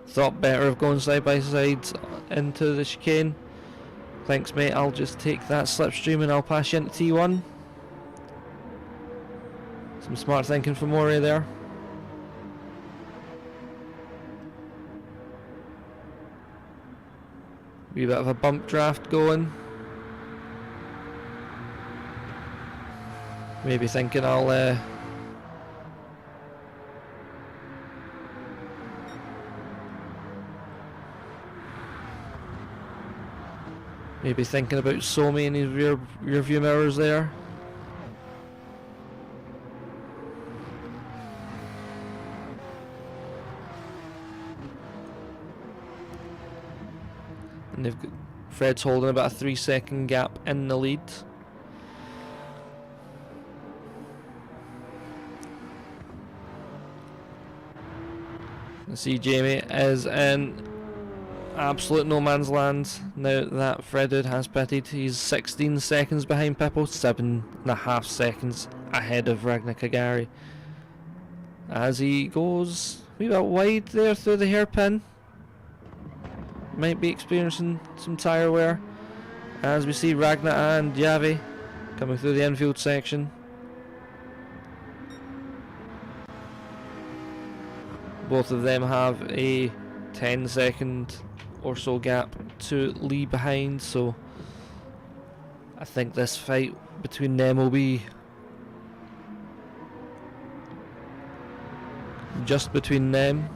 Thought better of going side by side into the chicane. Thanks mate, I'll just take that slipstream and I'll pass you into T1. Some smart thinking from Ori there. Wee bit of a bump draft going. Maybe thinking I'll maybe thinking about Somi in his rear view mirrors there. And they've got Fred's holding about a 3-second gap in the lead. I see Jamie is in absolute no man's land now that Fredwood has pitted. He's 16 seconds behind Pippo, 7.5 seconds ahead of Ragnar Kagari. As he goes a wee bit wide there through the hairpin. Might be experiencing some tyre wear. As we see Ragnar and Javi coming through the infield section. Both of them have a 10-second or so gap to Lee behind, so I think this fight between them will be just between them,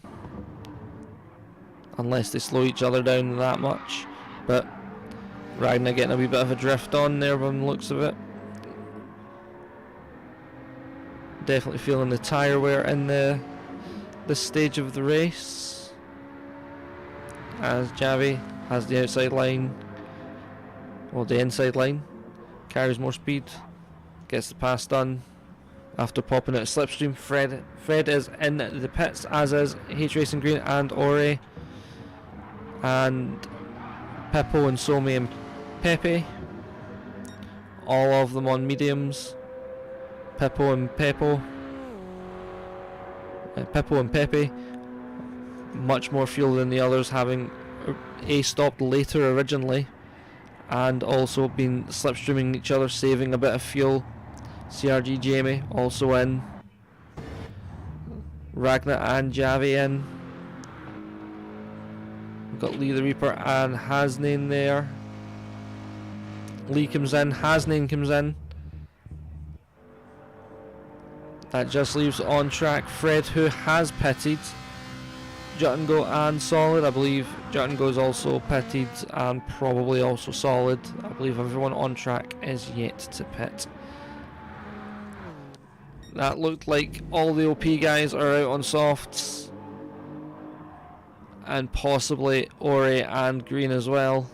unless they slow each other down that much. But Ragnar getting a wee bit of a drift on there from the looks of it. Definitely feeling the tyre wear in this stage of the race. As Javi has the outside line, or the inside line, carries more speed, gets the pass done after popping out a slipstream. Fred is in the pits, as is H Racing Green and Ori, and Pippo and Somi and Pepe, all of them on mediums. Pippo and Pepe, much more fuel than the others, having stopped later originally and also been slipstreaming each other, saving a bit of fuel. CRG Jamie also in, Ragnar and Javi in. We've got Lee the Reaper and Hasnain there. Lee comes in, Hasnain comes in. That just leaves on track Fred, who has pitted. Juttengo and Solid. I believe Juttengo is also pitted and probably also Solid. I believe everyone on track is yet to pit. That looked like all the OP guys are out on softs, and possibly Ori and Green as well.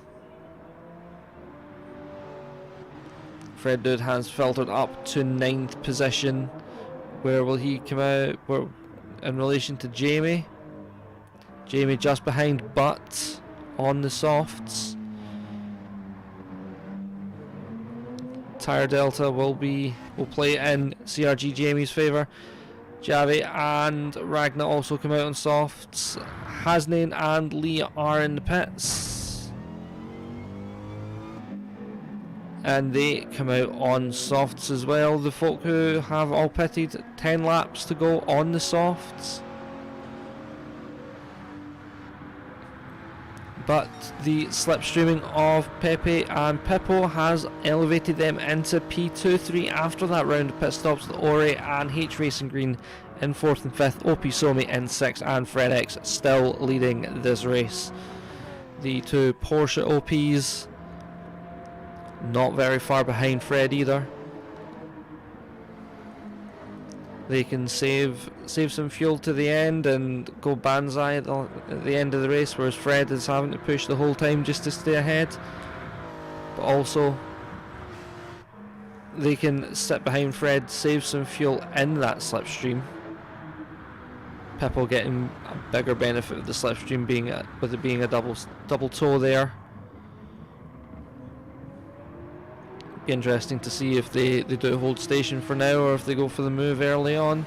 Fred Dude has filtered up to 9th position. Where will he come out in relation to Jamie? Jamie just behind, but on the softs. Tyre delta will play in CRG Jamie's favour. Javi and Ragnar also come out on softs. Hasnain and Lee are in the pits, and they come out on softs as well. The folk who have all pitted, 10 laps to go on the softs. But the slipstreaming of Pepe and Pippo has elevated them into P2-3 after that round of pit stops. Ori and H Racing Green in 4th and 5th, OP Somi in 6th, and Fred X still leading this race. The two Porsche OPs not very far behind Fred either. They can save some fuel to the end and go banzai at the end of the race, whereas Fred is having to push the whole time just to stay ahead. But also they can sit behind Fred, save some fuel in that slipstream. Peppo getting a bigger benefit of the slipstream with it being a double toe there. Be interesting to see if they do hold station for now or if they go for the move early on.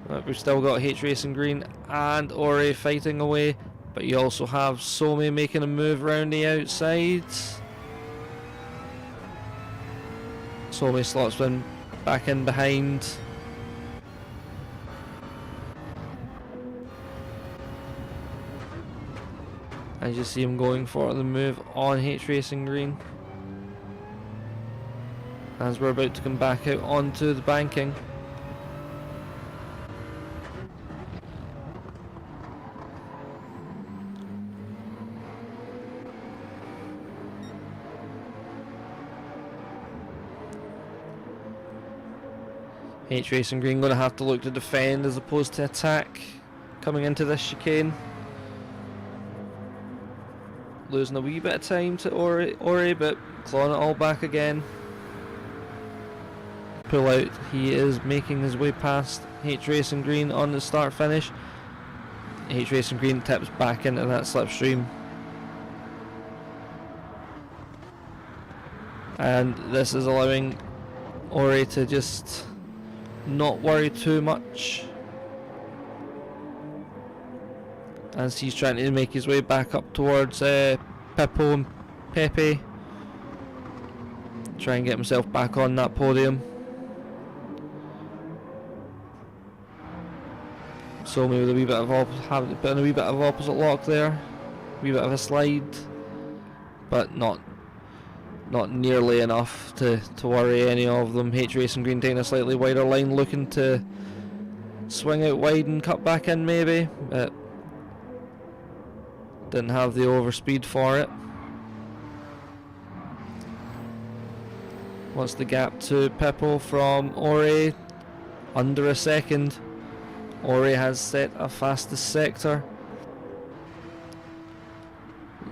But we've still got H Racing Green and Ore fighting away, but you also have Somi making a move around the outside. Somi slots one back in behind. As you see him going for the move on H Racing Green. As we're about to come back out onto the banking. H Racing Green going to have to look to defend as opposed to attack coming into this chicane. Losing a wee bit of time to Ore, but clawing it all back again. Pull out, he is making his way past H Racing Green on the start finish. H Racing Green tips back into that slipstream. And this is allowing Ore to just not worry too much as he's trying to make his way back up towards Peppo and Pepe. Try and get himself back on that podium. Somi with a wee bit of opposite lock there, a wee bit of a slide, but not nearly enough to worry any of them. H Racing Green taking a slightly wider line, looking to swing out wide and cut back in maybe, but didn't have the overspeed for it. What's the gap to Peppo from Ore? Under a second. Ore has set a fastest sector.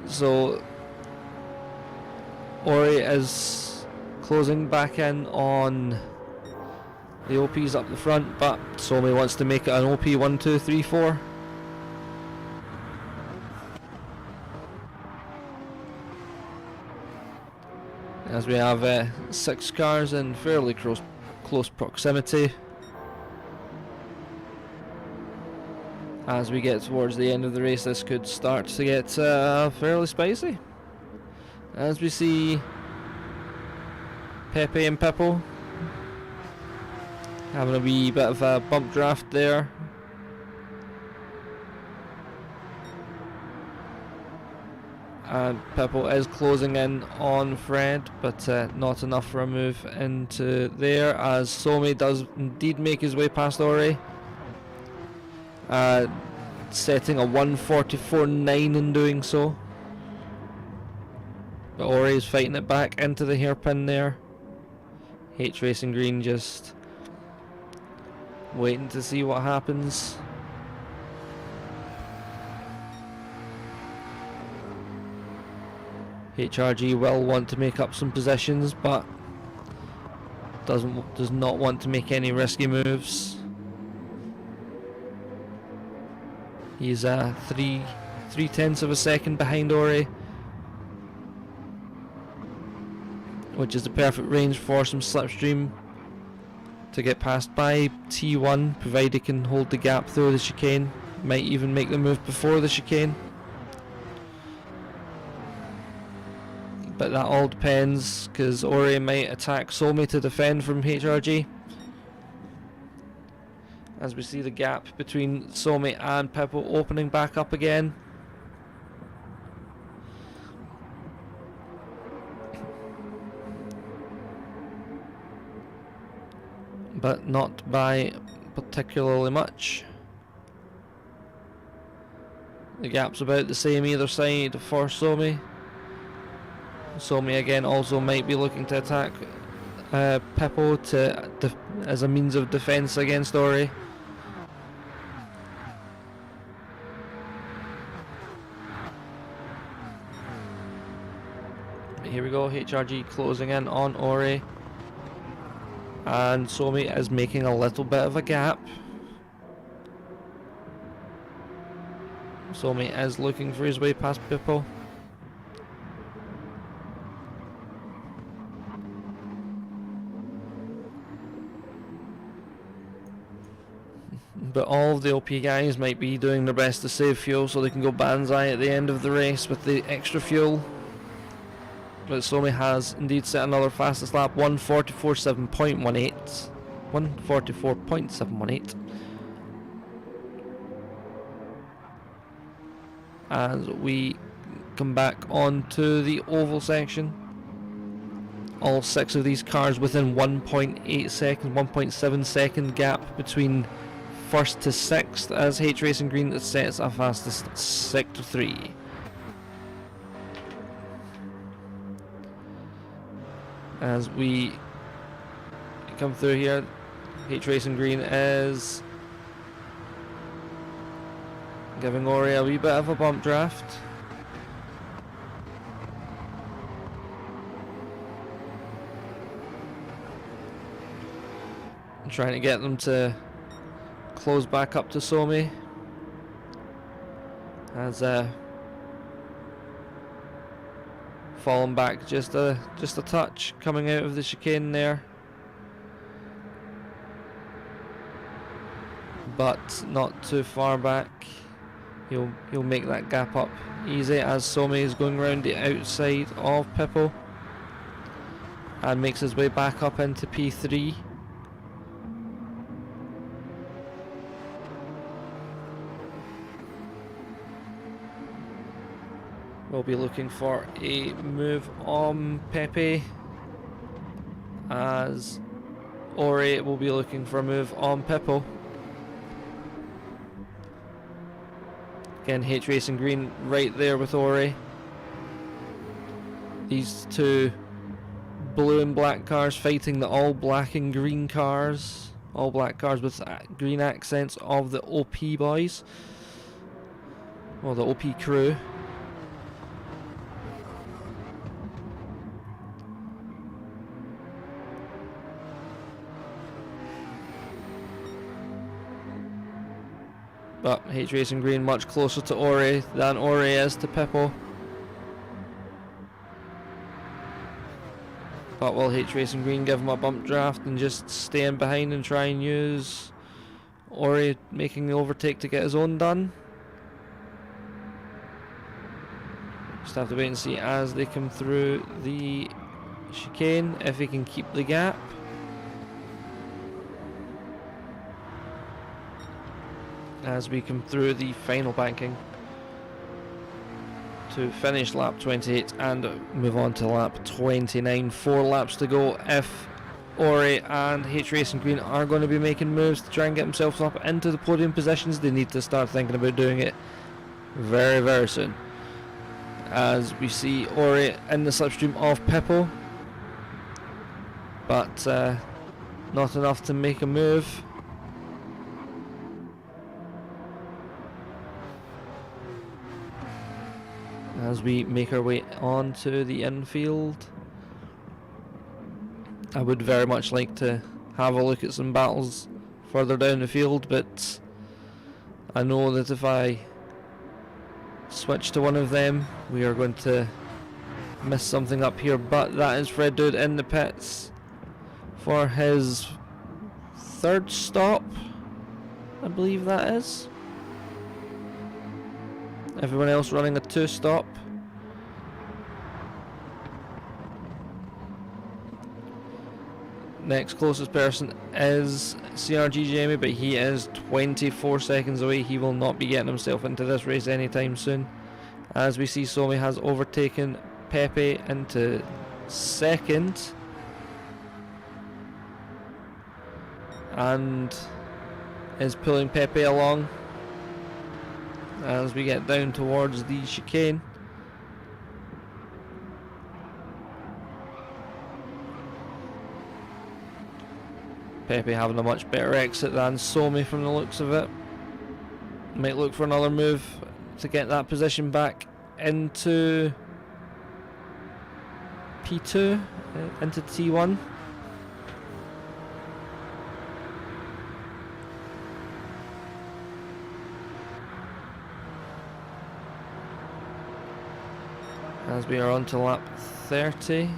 So Ore is closing back in on the OPs up the front, but Somi wants to make it an OP 1, 2, 3, 4. As we have 6 cars in fairly close proximity. As we get towards the end of the race, this could start to get fairly spicy. As we see Pepe and Peppo having a wee bit of a bump draft there. And Peppo is closing in on Fred, but not enough for a move into there, as Somi does indeed make his way past Ore. Setting a 1:44.9 in doing so. But Ore is fighting it back into the hairpin there. H Racing Green just waiting to see what happens. HRG will want to make up some positions, but does not want to make any risky moves. He's 3/10 of a second behind Ore, which is the perfect range for some slipstream to get past by T1, provided he can hold the gap through the chicane. Might even make the move before the chicane. But that all depends, because Ore might attack Somi to defend from HRG. As we see the gap between Somi and Peppo opening back up again. But not by particularly much. The gap's about the same either side for Somi. Somi again also might be looking to attack Peppo as a means of defence against Ore. Here we go, HRG closing in on Ore. And Somi is making a little bit of a gap. Somi is looking for his way past Pippo. But all of the OP guys might be doing their best to save fuel so they can go banzai at the end of the race with the extra fuel. But Somi has indeed set another fastest lap, 1:44.718. 1:44.718. As we come back onto the oval section. All 6 of these cars within 1.8 seconds, 1.7 second gap between first to 6th, as H Racing Green sets a fastest sector 3. As we come through here, H Racing Green is giving Ori a wee bit of a bump draft. I'm trying to get them to close back up to Somi. As fallen back just a touch coming out of the chicane there, but not too far back. He'll make that gap up easy as Somi is going around the outside of Pippo and makes his way back up into P3. We'll be looking for a move on Pepe, as Ori will be looking for a move on Pippo. Again, H Racing Green right there with Ori. These two blue and black cars fighting the all black and green cars. All black cars with green accents of the OP boys. Well, the OP crew. But H Racing Green much closer to Ori than Ori is to Pippo. But will H Racing Green give him a bump draft and just stay in behind and try and use Ori making the overtake to get his own done? Just have to wait and see as they come through the chicane if he can keep the gap. As we come through the final banking to finish lap 28 and move on to lap 29. 4 laps to go if Ori and H Racing Green are going to be making moves to try and get themselves up into the podium positions. They need to start thinking about doing it very, very soon. As we see Ori in the slipstream of Pippo, but not enough to make a move. As we make our way onto the infield, I would very much like to have a look at some battles further down the field, but I know that if I switch to one of them, we are going to miss something up here. But that is Fred Dude in the pits for his 3rd stop, I believe that is. Everyone else running a 2-stop. Next closest person is CRG Jamie, but he is 24 seconds away. He will not be getting himself into this race anytime soon. As we see, Somi has overtaken Pepe into 2nd. And is pulling Pepe along as we get down towards the chicane. Pepe having a much better exit than Somi from the looks of it. Might look for another move to get that position back into P2, into T1. as we are on to lap 30.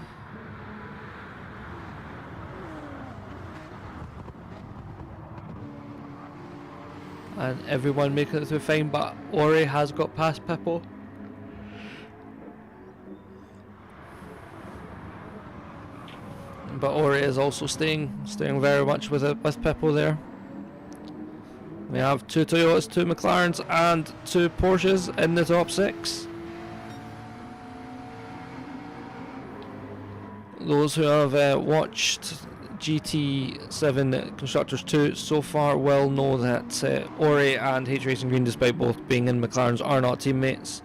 And everyone making it through fine, but Ori has got past Pippo. But Ori is also staying very much with Pippo there. We have 2 Toyotas, 2 McLarens and 2 Porsches in the top 6. Those who have watched GT7 Constructors 2 so far will know that Ori and H Racing Green, despite both being in McLarens, are not teammates.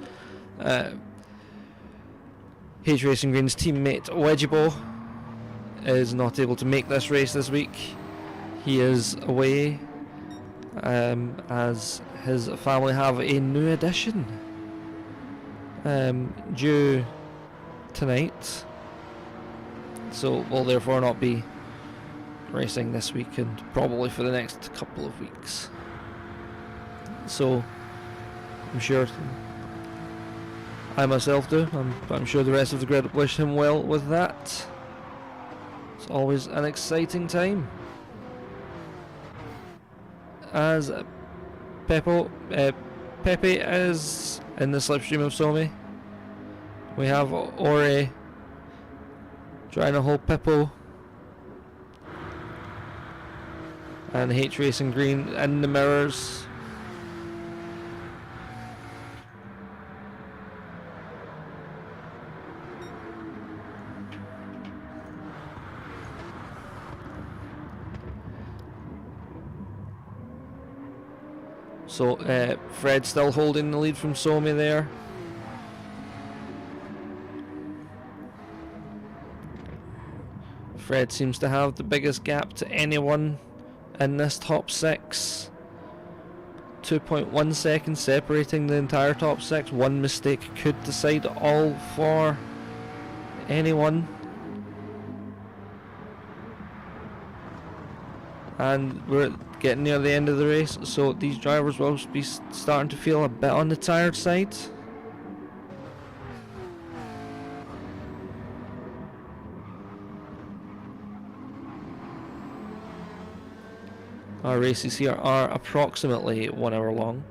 H Racing Green's teammate Wedgiebo is not able to make this race this week. He is away as his family have a new addition due tonight, so will therefore not be racing this week and probably for the next couple of weeks. So I'm sure I myself do, I'm sure the rest of the grid wish him well with that. It's always an exciting time. As Pepe is in the slipstream of Somi. We have Ori trying to hold Pippo, and H Racing Green in the mirrors. So Fred still holding the lead from Somi there. Fred seems to have the biggest gap to anyone in this top 6. 2.1 seconds separating the entire top 6. One mistake could decide all for anyone. And we're getting near the end of the race, so these drivers will be starting to feel a bit on the tired side. Our races here are approximately 1 hour long.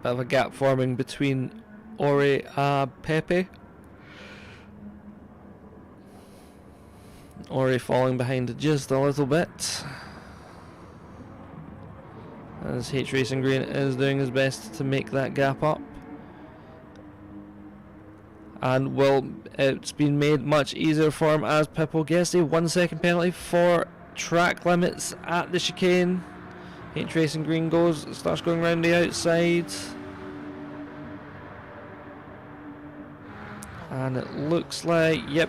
Bit of a gap forming between Ori and Pepe. Ori falling behind just a little bit, as H Racing Green is doing his best to make that gap up. And it's been made much easier for him as Pippo gets a 1 second penalty for track limits at the chicane. H Racing Green starts going round the outside. And it looks like, yep,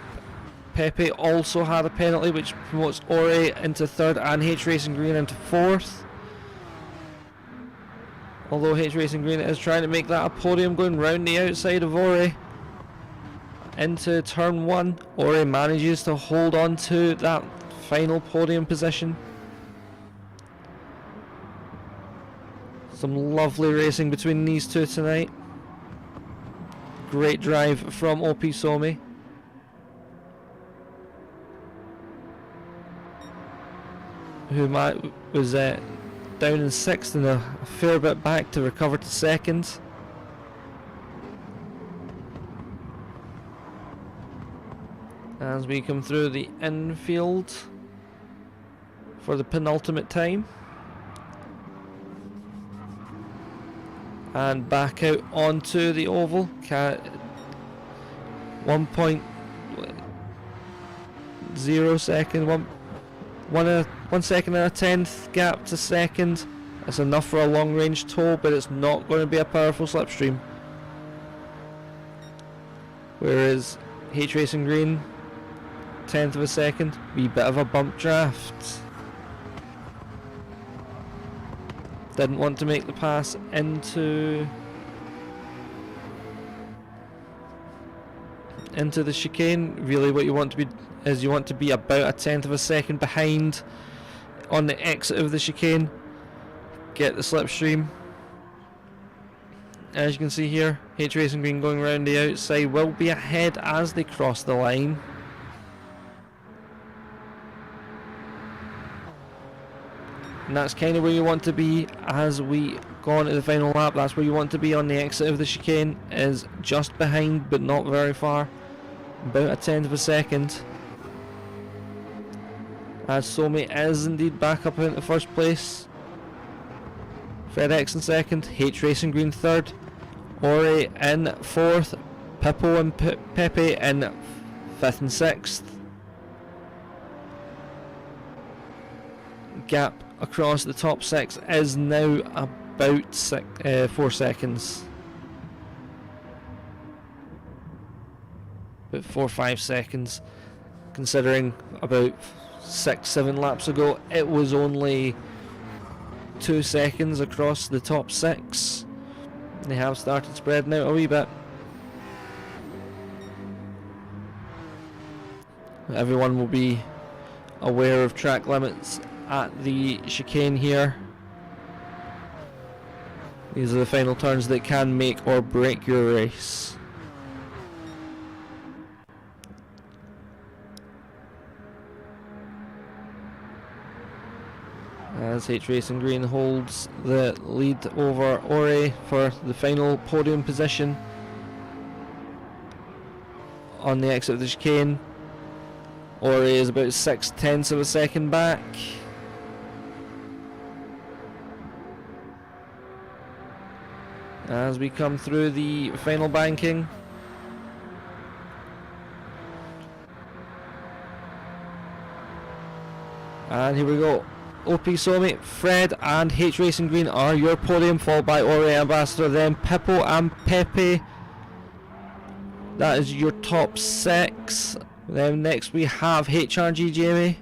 Pepe also had a penalty, which promotes Ori into 3rd and H Racing Green into 4th. Although H Racing Green is trying to make that a podium, going round the outside of Ori into turn 1. Ori manages to hold on to that final podium position. Some lovely racing between these two tonight. Great drive from OP Somi. Who was down in 6th and a fair bit back to recover to 2nd. As we come through the infield for the penultimate time. And back out onto the oval. 1.0 second, 1 second and a 10th gap to 2nd. That's enough for a long range tow, but it's not going to be a powerful slipstream. Whereas H Racing Green, 10th of a second, wee bit of a bump draft. Didn't want to make the pass into the chicane. Really what you want to be is you want to be about a tenth of a second behind on the exit of the chicane. Get the slipstream. As you can see here, H Racing Green going around the outside will be ahead as they cross the line. And that's kind of where you want to be as we go on to the final lap. That's where you want to be on the exit of the chicane, is just behind but not very far. About a tenth of a second. As Somi is indeed back up into first place. Fred X in second, H Racing Green third, Ori in fourth, Pippo and Pepe in fifth and sixth. Gap across the top six is now about 4 seconds. About 4 or 5 seconds, considering about 6-7 laps ago it was only 2 seconds across the top six. They have started spreading out a wee bit. Everyone will be aware of track limits at the chicane here. These are the final turns that can make or break your race. As H Racing Green holds the lead over Ori for the final podium position on the exit of the chicane. Ori is about 6/10 of a second back. As we come through the final banking. And here we go. OP Somi, Fred and H Racing Green are your podium, followed by Ori Ambassador, then Pippo and Pepe. That is your top six. Then next we have HRG Jamie,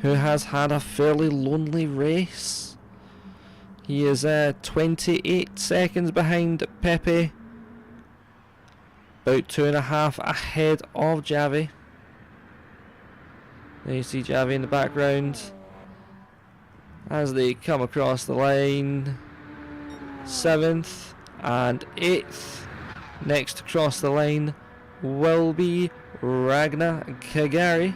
who has had a fairly lonely race. He is 28 seconds behind Pepe, about 2.5 ahead of Javi. There you see Javi in the background as they come across the line. 7th and 8th. Next to cross the line will be Ragnar Kagari.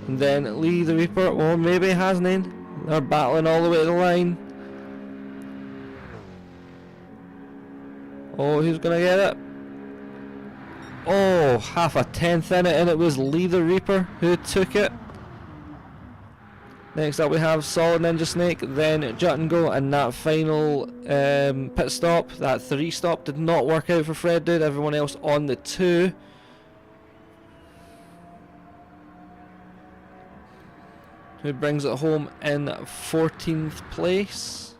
And then Lee the Reaper, or maybe Hasnain. They're battling all the way to the line. Oh, who's gonna get it? Oh, 0.5 in it, and it was Lee the Reaper who took it. Next up we have Solid Ninja Snake, then Jut and Go, and that final pit stop, that 3 stop, did not work out for Fred Dude. Everyone else on the 2. Who brings it home in 14th place.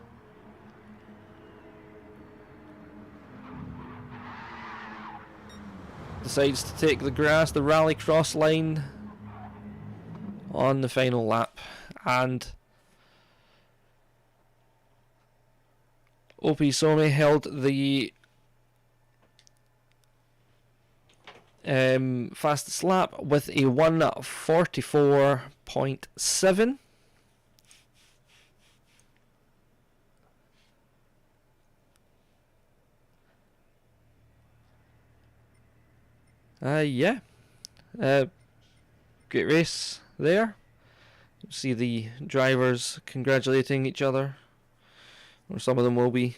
Decides to take the grass, the rally cross line on the final lap. And OP Somi held the fastest lap with a 1:44.7. Yeah, great race there. You see the drivers congratulating each other, or some of them will be.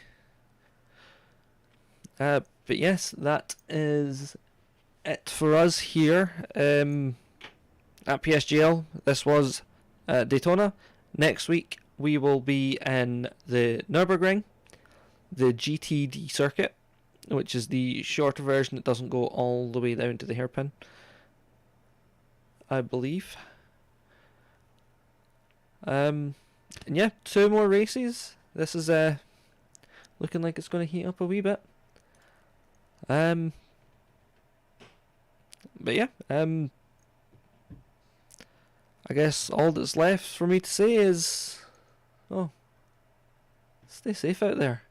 But yes, that is it for us here at PSGL. This was Daytona. Next week we will be in the Nürburgring, the GTD circuit, which is the shorter version that doesn't go all the way down to the hairpin, I believe. And yeah, 2 more races. This is looking like it's going to heat up a wee bit. But yeah, I guess all that's left for me to say is, oh, stay safe out there.